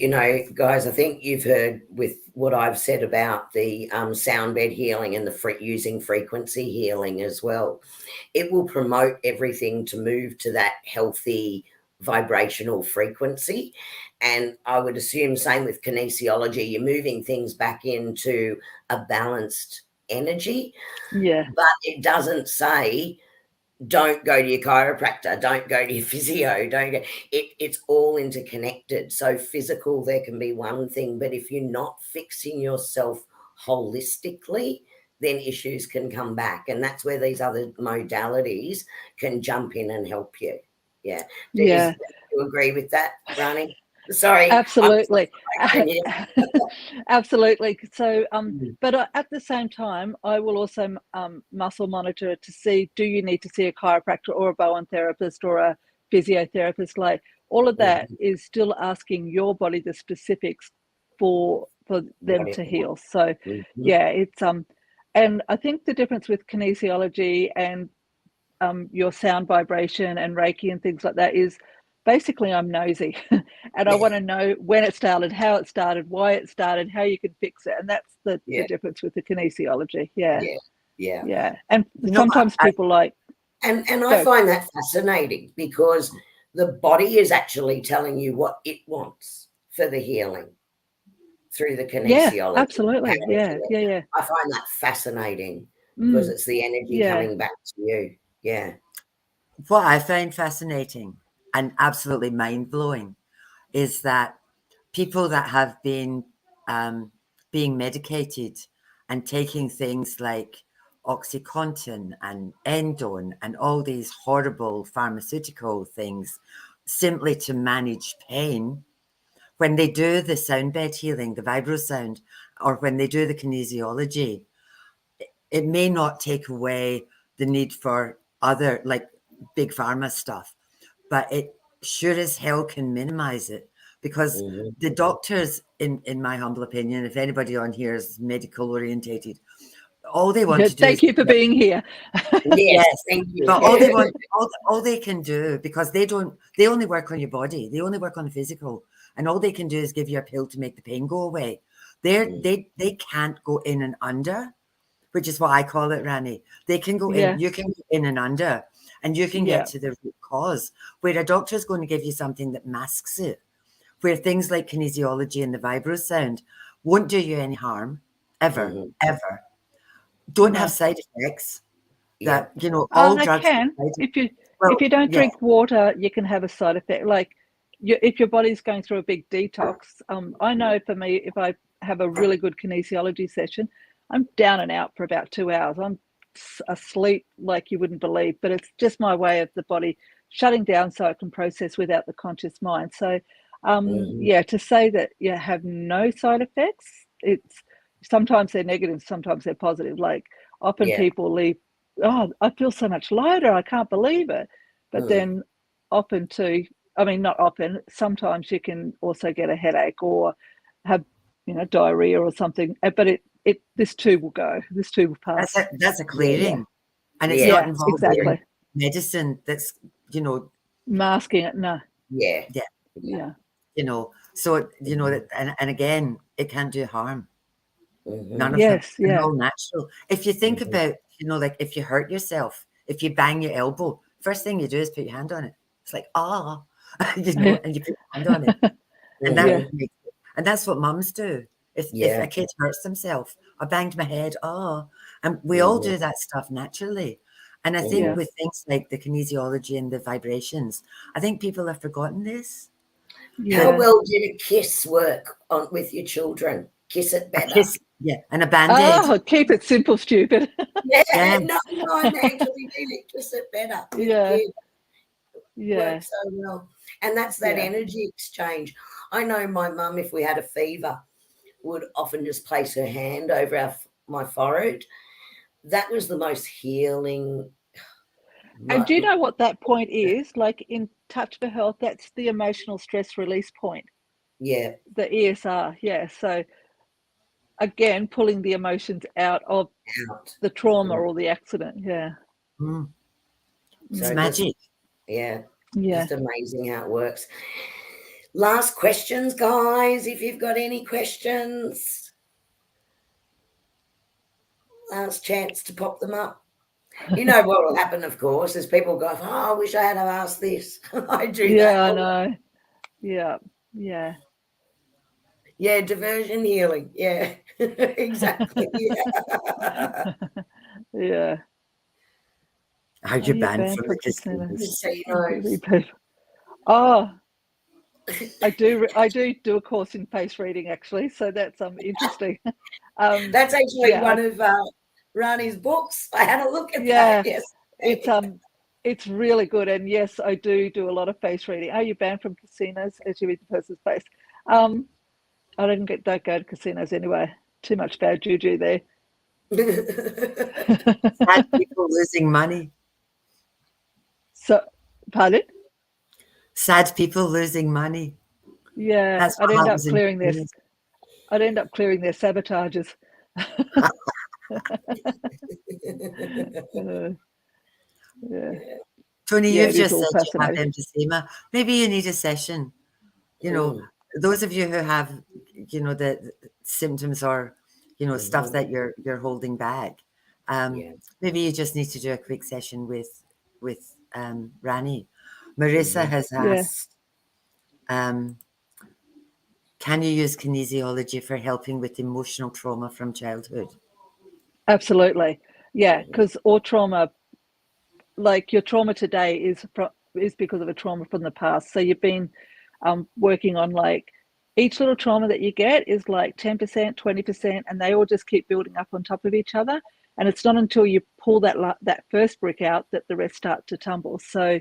guys, I think you've heard with what I've said about the sound bed healing and the using frequency healing as well. It will promote everything to move to that healthy vibrational frequency. And I would assume same with kinesiology, you're moving things back into a balanced energy. Yeah. But it doesn't say don't go to your chiropractor, don't go to your physio, don't go. It's all interconnected. So physical, there can be one thing, but if you're not fixing yourself holistically, then issues can come back. And that's where these other modalities can jump in and help you. Yeah. Do you agree with that, Ranee? Sorry. Absolutely. Absolutely. So, but at the same time, I will also muscle monitor to see, do you need to see a chiropractor or a Bowen therapist or a physiotherapist? Like, all of that is still asking your body the specifics for them to heal. So yeah, it's and I think the difference with kinesiology and your sound vibration and Reiki and things like that is, basically I'm nosy and I want to know when it started, how it started, why it started, how you can fix it. And that's the difference with the kinesiology. Yeah. And sometimes people like... And I find that fascinating, because the body is actually telling you what it wants for the healing through the kinesiology. Yeah, absolutely. Yeah. I find that fascinating, because it's the energy coming back to you. Yeah. What I find fascinating and absolutely mind-blowing is that people that have been being medicated and taking things like OxyContin and Endone and all these horrible pharmaceutical things simply to manage pain, when they do the sound bed healing, the vibro sound, or when they do the kinesiology, it may not take away the need for other, like, big pharma stuff, but it sure as hell can minimize it, because the doctors, in my humble opinion, if anybody on here is medical orientated, all they want to do Thank is you for being here. Yes, Yes, thank you. but all they want, all they can do, because they only work on your body, they only work on the physical, and all they can do is give you a pill to make the pain go away. They can't go in and under, which is what I call it, Ranee. They can go in, you can go in and under, and you can get to the root cause, where a doctor is going to give you something that masks it, where things like kinesiology and the vibro sound won't do you any harm, ever, ever. Don't have side effects. That, you know, all they drugs. can. If you don't drink water, you can have a side effect. Like if your body's going through a big detox, I know for me, if I have a really good kinesiology session, I'm down and out for about 2 hours. I'm asleep like you wouldn't believe, but it's just my way of the body shutting down so it can process without the conscious mind. So, to say that you have no side effects, it's sometimes they're negative, sometimes they're positive. Like often people leave, oh, I feel so much lighter, I can't believe it. But then often too, I mean, not often, sometimes you can also get a headache or have, diarrhea or something, but this too will go, this too will pass. That's a clearing. And it's not involving medicine that's, masking it. No. Yeah. So, that, and again, it can do harm. None of Yes, them. They're all natural. If you think about, like if you hurt yourself, if you bang your elbow, first thing you do is put your hand on it. It's like, and you put your hand on it. And that makes it, and that's what mums do. If a kid hurts themselves, I banged my head, and we all do that stuff naturally. And I think with things like the kinesiology and the vibrations, I think people have forgotten this. How well did a kiss work with your children? Kiss it better. A kiss, and a band-aid. Oh, keep it simple, stupid. No, I'm actually really kiss it better. Works so well. And that's that energy exchange. I know my mum, if we had a fever, would often just place her hand over my forehead. That was the most healing. And do you know what that point is? Like in Touch for Health, that's the emotional stress release point. Yeah. The ESR. Yeah. So again, pulling the emotions out of the trauma or the accident. Yeah. It's magic. Just amazing how it works. Last questions, guys, if you've got any questions. Last chance to pop them up. You know what will happen, of course, is people go, I wish I had asked this. I do that. Yeah, I know. Yeah. Yeah, diversion healing. Yeah, exactly. Yeah. Are you banned from the casinos? Oh, I do a course in face reading, actually, so that's interesting. That's actually one of Ranee's books. I had a look at that. Yes, it's really good, and yes, I do a lot of face reading. Are you banned from casinos as you read the person's face? I don't go to casinos anyway. Too much bad juju there. Sad people losing money. So, pardon? Sad people losing money. Yeah, I'd end up clearing their sabotages. Tony, you've just said you have emphysema. Maybe you need a session. Those of you who have, the symptoms or, stuff that you're holding back. Maybe you just need to do a quick session with Ranee. Marissa has asked, can you use kinesiology for helping with emotional trauma from childhood? Absolutely. Yeah, because all trauma, like your trauma today is because of a trauma from the past. So you've been working on like each little trauma that you get is like 10%, 20%, and they all just keep building up on top of each other. And it's not until you pull that first brick out that the rest start to tumble. So,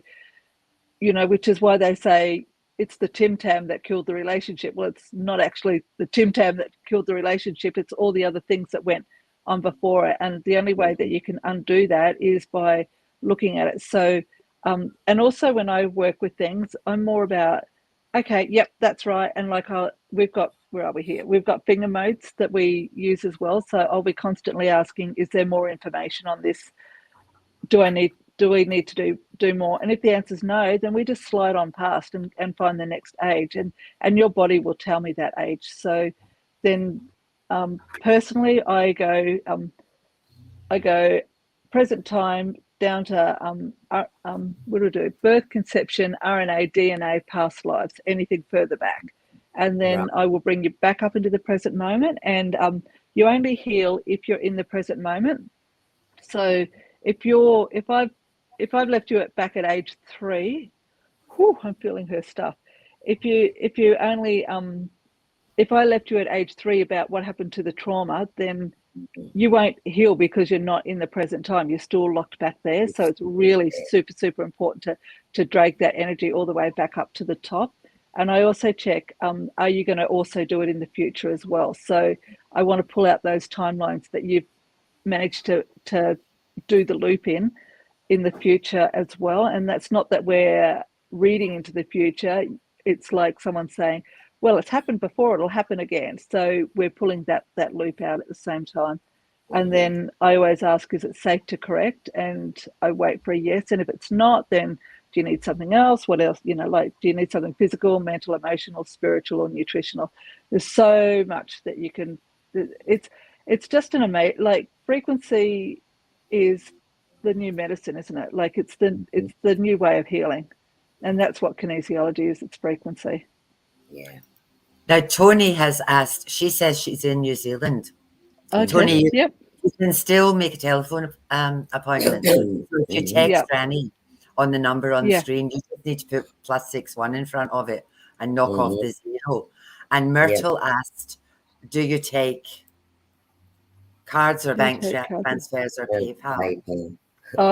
which is why they say it's the Tim Tam that killed the relationship. Well, it's not actually the Tim Tam that killed the relationship. It's all the other things that went on before it. And the only way that you can undo that is by looking at it. So, and also when I work with things, I'm more about, okay, yep, that's right. And like we've got where are we here? We've got finger modes that we use as well. So I'll be constantly asking, is there more information on this? Do we need to do more? And if the answer is no, then we just slide on past and find the next age, and your body will tell me that age. So then personally, I go present time down to what do we do? Birth, conception, RNA, DNA, past lives, anything further back. And then I will bring you back up into the present moment. And you only heal if you're in the present moment. So if I've left you back at age 3, whew, I'm feeling her stuff. If I left you at age 3 about what happened to the trauma, then you won't heal because you're not in the present time. You're still locked back there. So it's really super, super important to drag that energy all the way back up to the top. And I also check, are you going to also do it in the future as well? So I want to pull out those timelines that you've managed to do the loop in the future as well. And that's not that we're reading into the future. It's like someone saying, well, it's happened before, it'll happen again. So we're pulling that loop out at the same time. And then I always ask, is it safe to correct? And I wait for a yes. And if it's not, then do you need something else? What else? Do you need something physical, mental, emotional, spiritual, or nutritional? There's so much that you can, it's just an amazing, like, frequency is the new medicine, isn't it? Like, it's the new way of healing. And that's what kinesiology is, it's frequency. Yeah. Now, Tony has asked, she says she's in New Zealand. Okay. Tony, Yep. you can still make a telephone appointment. So if you text Ranee on the number on the screen, you just need to put +61 in front of it and knock off the 0. And Myrtle asked, do you take cards or bank transfers or PayPal?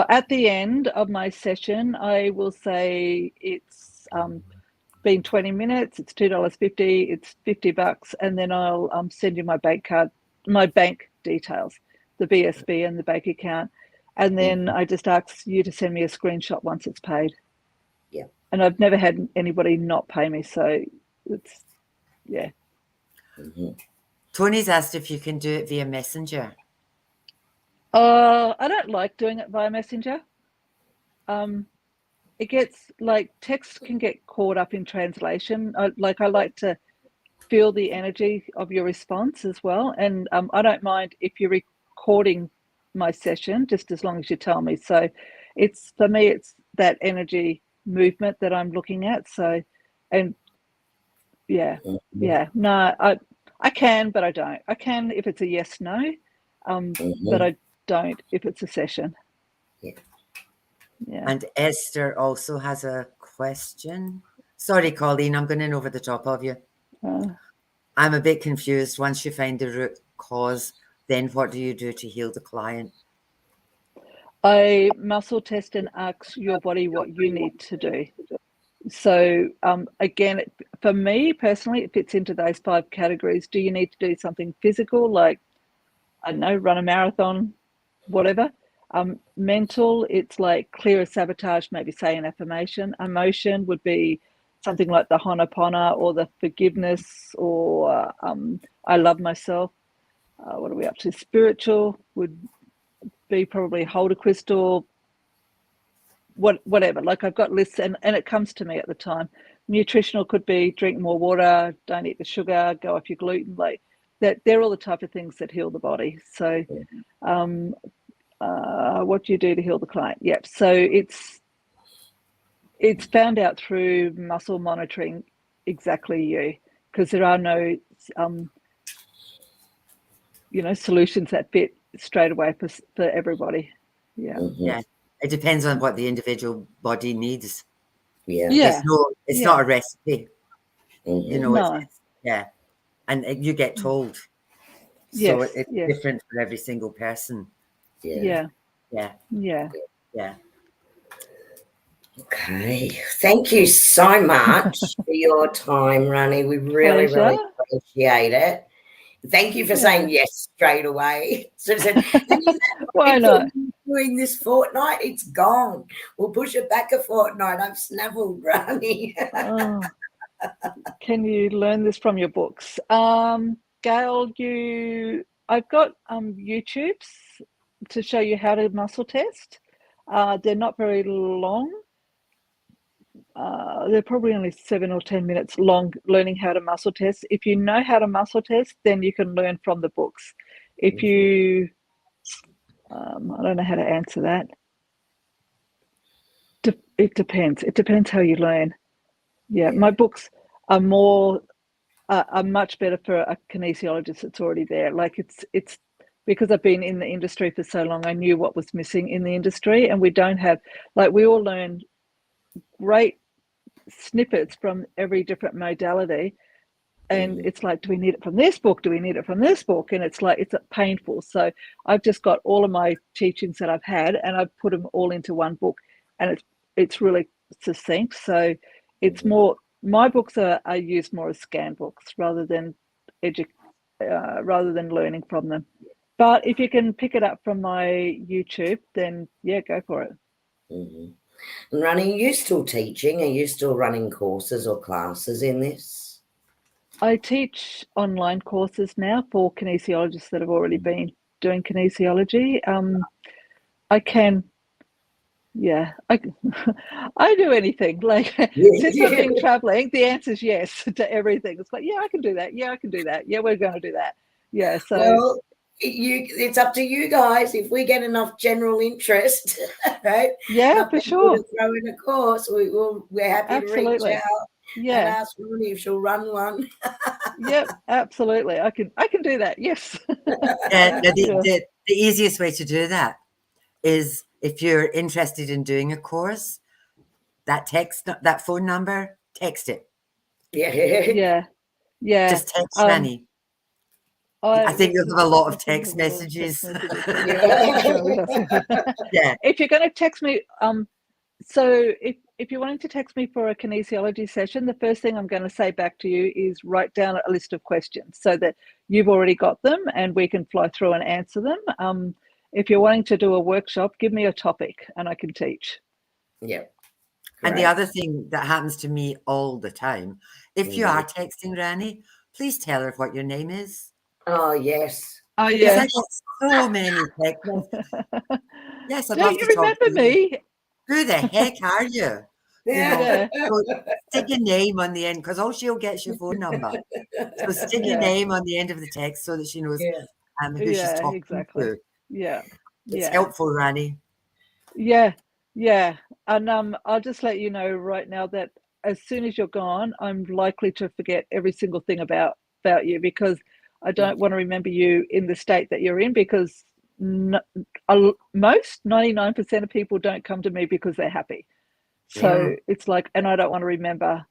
At the end of my session, I will say it's been 20 minutes, it's $2.50, it's $50, and then I'll send you my bank card, my bank details, the BSB and the bank account, and then I just ask you to send me a screenshot once it's paid. Yeah. And I've never had anybody not pay me, so it's Tony's asked if you can do it via Messenger. I don't like doing it via Messenger. It gets, like, text can get caught up in translation. I like to feel the energy of your response as well. And I don't mind if you're recording my session, just as long as you tell me. So for me, it's that energy movement that I'm looking at. So, and no, I can, but I don't. I can if it's a yes, no, but I don't if it's a session. Yeah. And Esther also has a question. Sorry, Colleen, I'm going in over the top of you. I'm a bit confused. Once you find the root cause, then what do you do to heal the client? I muscle test and ask your body what you need to do. So again, for me personally, it fits into those 5 categories. Do you need to do something physical, like, I don't know, run a marathon, whatever? Mental, it's like clear a sabotage, maybe say an affirmation. Emotion would be something like the Ho'oponopono or the forgiveness, or I love myself. What are we up to? Spiritual would be probably hold a crystal, whatever. Like, I've got lists, and it comes to me at the time. Nutritional could be drink more water, don't eat the sugar, go off your gluten. Like that, they're all the type of things that heal the body. So what do you do to heal the client? Yep. So it's found out through muscle monitoring exactly you, because there are no solutions that fit straight away for everybody. Yeah, it depends on what the individual body needs. Yeah. It's not a recipe. No. And you get told. So it's different for every single person. Yeah. Yeah. Okay. Thank you so much for your time, Ranee. We really, really appreciate it. Thank you for saying yes straight away. So why not? Doing this fortnight, it's gone. We'll push it back a fortnight. I've snaveled, Ranee. Can you learn this from your books? Gail, I've got YouTubes to show you how to muscle test. They're not very long. They're probably only 7 or 10 minutes long, learning how to muscle test. If you know how to muscle test, then you can learn from the books. If you, I don't know how to answer that. It depends. It depends how you learn. Yeah, my books are much better for a kinesiologist that's already there. Like it's because I've been in the industry for so long, I knew what was missing in the industry, and we don't have, like, we all learn great snippets from every different modality, and it's like, do we need it from this book? Do we need it from this book? And it's like, it's painful. So I've just got all of my teachings that I've had, and I've put them all into one book, and it's really succinct. So it's more, my books are used more as scan books rather than learning from them. But if you can pick it up from my YouTube, then yeah, go for it. And Ranee, are you still teaching? Are you still running courses or classes in this? I teach online courses now for kinesiologists that have already been doing kinesiology. I can, yeah, I do anything. Like, since I've been traveling, the answer is yes to everything. It's like, yeah, I can do that. Yeah, I can do that. Yeah, we're going to do that. Yeah, so well, it's up to you guys. If we get enough general interest, right? yeah, for sure. To throw in a course, we're happy Absolutely. to reach out. Yeah, and ask Ranee if she'll run one. yep, absolutely. I can do that. Yes. The easiest way to do that is, if you're interested in doing a course, that phone number, text it. Yeah. Just text Ranee. I think you'll have a lot of text messages. Yeah. If you're going to text me, so if you're wanting to text me for a kinesiology session, the first thing I'm going to say back to you is write down a list of questions so that you've already got them and we can fly through and answer them. If you're wanting to do a workshop, give me a topic and I can teach. Yeah. And the other thing that happens to me all the time, if you are texting Ranee, please tell her what your name is. Oh, yes. Oh, Because yeah. I get so many texts. Yes, I'd Don't love you to talk remember to you. me? Who the heck are you? Yeah. So stick a name on the end, because all she'll get is your phone number. So stick your name on the end of the text so that she knows who she's talking to. Yeah. It's helpful, Ranee. Yeah. And I'll just let you know right now that as soon as you're gone, I'm likely to forget every single thing about you, because I don't want to remember you in the state that you're in, because most 99% of people don't come to me because they're happy. So it's like, and I don't want to remember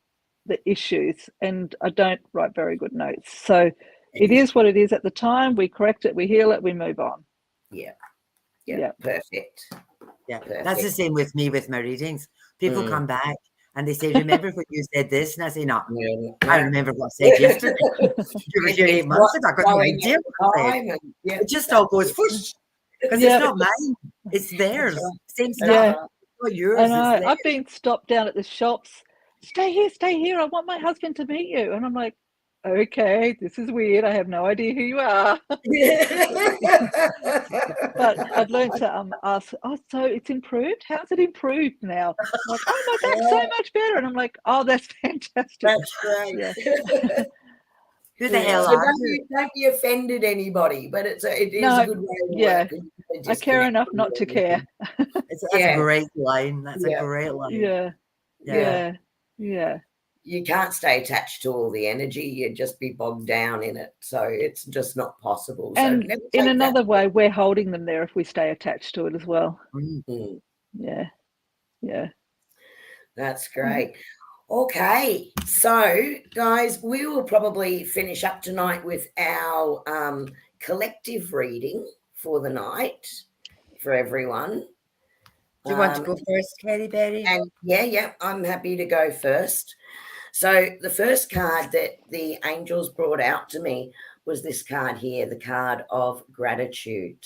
the issues, and I don't write very good notes. So it is what it is at the time. We correct it, we heal it, we move on. Yeah. Perfect. Yeah, that's the same with me with my readings. People come back and they say, remember when you said this? And I say, no, I remember what I said yesterday. You were here 8 months ago. I got no idea what I said. It just all goes whoosh, because it's not mine. It's theirs. Same stuff. Yeah. Not yours. And I've been stopped down at the shops. Stay here. I want my husband to meet you. And I'm like, okay, this is weird. I have no idea who you are. But I've learned to ask, oh, so it's improved? How's it improved now? I'm like, oh, my back's so much better. And I'm like, oh, that's fantastic. That's great. Yeah. Who the hell are you? Don't be offended anybody, but it is a good way to work. I care enough not to care. That's a great line. That's a great line. Yeah. You can't stay attached to all the energy. You'd just be bogged down in it. So it's just not possible. And so in another way, we're holding them there if we stay attached to it as well. Mm-hmm. Yeah. That's great. Okay. So, guys, we will probably finish up tonight with our collective reading for the night for everyone. Do you want to go first, Kerrie Berry? And I'm happy to go first. So the first card that the angels brought out to me was this card here, the card of gratitude.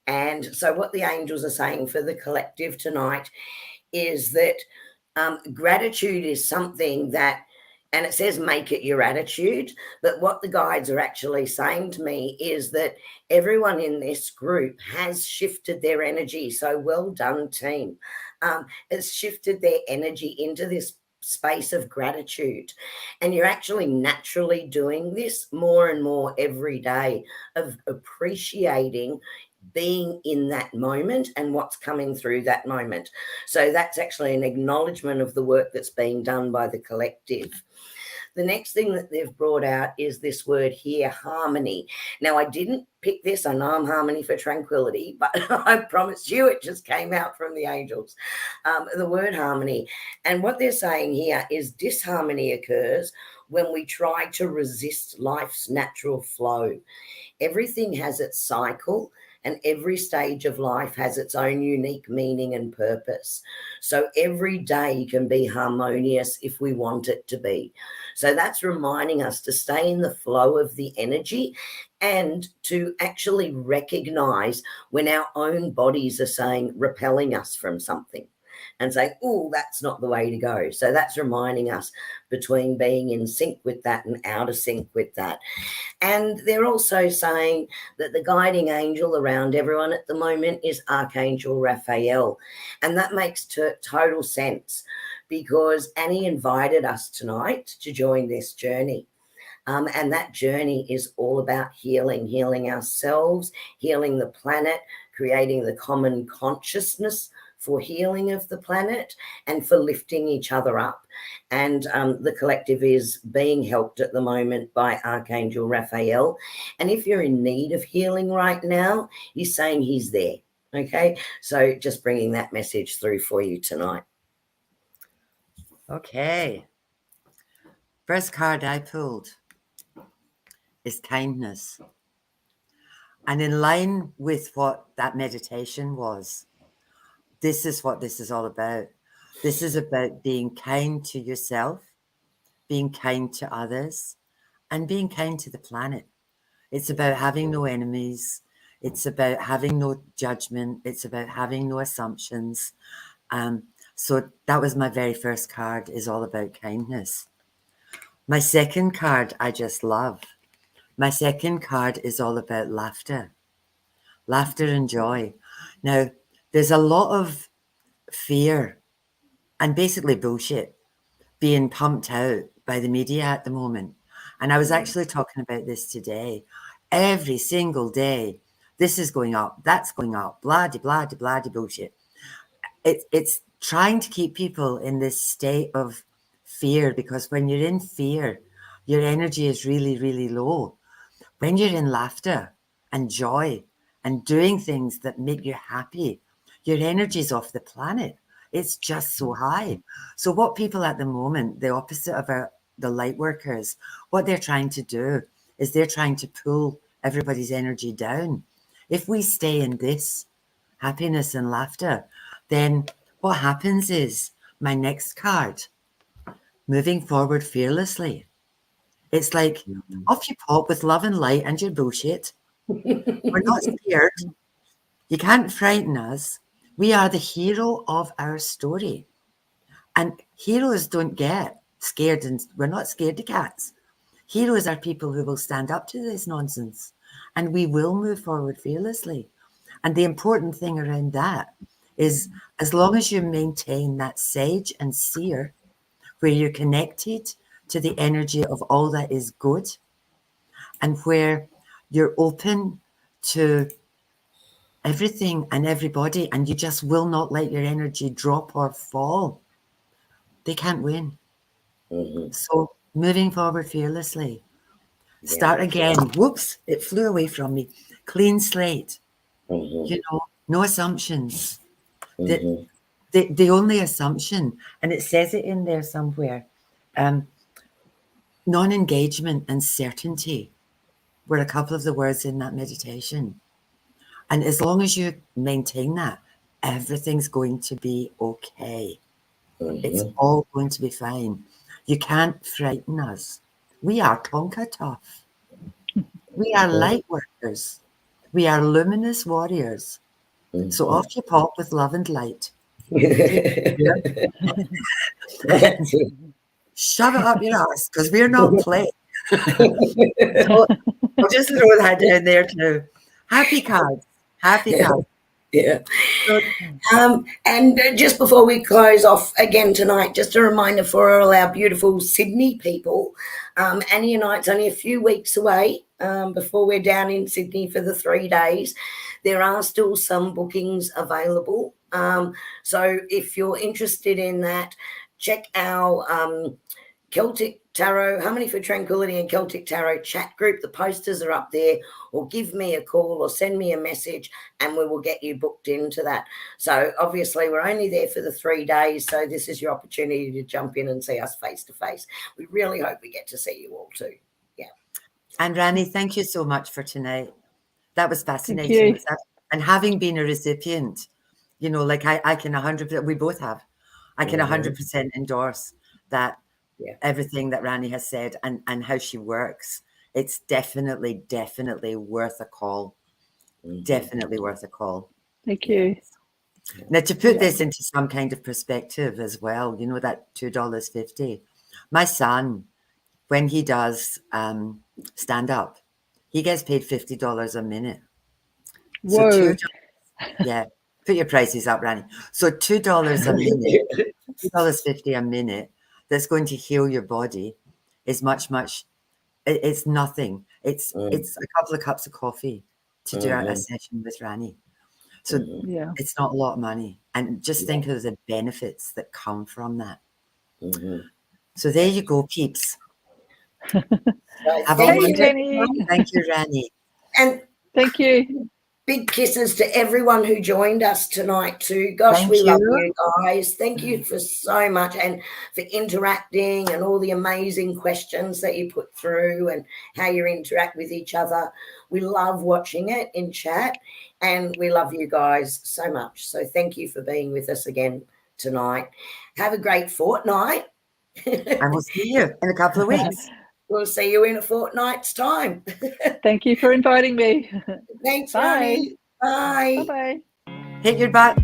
And so what the angels are saying for the collective tonight is that gratitude is something that and it says make it your attitude. But what the guides are actually saying to me is that everyone in this group has shifted their energy. So well done, team. It's shifted their energy into this space of gratitude, and you're actually naturally doing this more and more every day, of appreciating being in that moment and what's coming through that moment. So that's actually an acknowledgement of the work that's being done by the collective. The next thing that they've brought out is this word here, harmony. Now, I didn't pick this. I know I'm harmony for tranquility, but I promise you it just came out from the angels. The word harmony. And what they're saying here is disharmony occurs when we try to resist life's natural flow. Everything has its cycle, and every stage of life has its own unique meaning and purpose. So every day can be harmonious if we want it to be. So that's reminding us to stay in the flow of the energy and to actually recognize when our own bodies are saying, repelling us from something, and say, oh, that's not the way to go. So that's reminding us between being in sync with that and out of sync with that. And they're also saying that the guiding angel around everyone at the moment is Archangel Raphael. And that makes total sense, because Annie invited us tonight to join this journey. And that journey is all about healing ourselves, healing the planet, creating the common consciousness for healing of the planet and for lifting each other up. And the collective is being helped at the moment by Archangel Raphael. And if you're in need of healing right now, he's saying he's there. Okay, so just bringing that message through for you tonight. Okay. First card I pulled is kindness. And in line with what that meditation was, this is what this is all about. This is about being kind to yourself, being kind to others, and being kind to the planet. It's about having no enemies. It's about having no judgment. It's about having no assumptions. So that was my very first card, is all about kindness. My second card I just love. My second card is all about laughter. Laughter and joy. Now, there's a lot of fear and basically bullshit being pumped out by the media at the moment. And I was actually talking about this today. Every single day, this is going up, that's going up, blah, de, blah, de, blah, de, bullshit. It's trying to keep people in this state of fear, because when you're in fear, your energy is really, really low. When you're in laughter and joy and doing things that make you happy, your energy's off the planet. It's just so high. So what people at the moment, the opposite of the light workers, what they're trying to do is they're trying to pull everybody's energy down. If we stay in this happiness and laughter, then what happens is, my next card, moving forward fearlessly. It's like, off you pop with love and light and your bullshit. We're not scared. You can't frighten us. We are the hero of our story. And heroes don't get scared, and we're not scared of cats. Heroes are people who will stand up to this nonsense, and we will move forward fearlessly. And the important thing around that is, as long as you maintain that sage and seer, where you're connected to the energy of all that is good, and where you're open to everything and everybody, and you just will not let your energy drop or fall, they can't win. So moving forward fearlessly. Start again. Whoops, it flew away from me. Clean slate. You know, no assumptions. The only assumption, and it says it in there somewhere, non-engagement and certainty were a couple of the words in that meditation. And as long as you maintain that, everything's going to be okay. It's all going to be fine. You can't frighten us. We are Tonka tough. We are light workers. We are luminous warriors. So off you pop with love and light. That's it. shove it up your ass because we're not playing. So I'll just throw that down there too. Happy cards. Happy cards. Yeah. So, And just before we close off again tonight, just a reminder for all our beautiful Sydney people, Annie and I's only a few weeks away before we're down in Sydney for the 3 days. There are still some bookings available. So if you're interested in that, check our Celtic Tarot, Harmony for Tranquility and Celtic Tarot chat group. The posters are up there, or give me a call or send me a message and we will get you booked into that. So obviously we're only there for the 3 days. So this is your opportunity to jump in and see us face to face. We really hope we get to see you all too. Yeah. and Ranee, thank you so much for tonight. That was fascinating. you. And having been a recipient, you know, like I can 100%, we both have, I can 100% endorse that. Yeah. Everything that Ranee has said and how she works. It's definitely worth a call. Definitely worth a call. Thank you. Now, to put this into some kind of perspective as well, you know, that $2.50. My son, when he does stand up, he gets paid $50 a minute. Whoa. So yeah, put your prices up, Ranee. So $2 a minute, $2.50 a minute, that's going to heal your body is much, it's nothing. It's a couple of cups of coffee to do a session with Ranee. So it's not a lot of money. And just think of the benefits that come from that. So there you go, peeps. Have a Thank you, wonderful Ranee. time. Thank you, Ranee. And Thank you. big kisses to everyone who joined us tonight too. Gosh, Thank we love you. you guys. Thank you for so much and for interacting and all the amazing questions that you put through and how you interact with each other. We love watching it in chat and we love you guys so much. So thank you for being with us again tonight. Have a great fortnight. And we'll see you in a couple of weeks. We'll see you in a fortnight's time. Thank you for inviting me. Thanks, Bye. Ranee. Bye. Bye-bye. Hit your butt.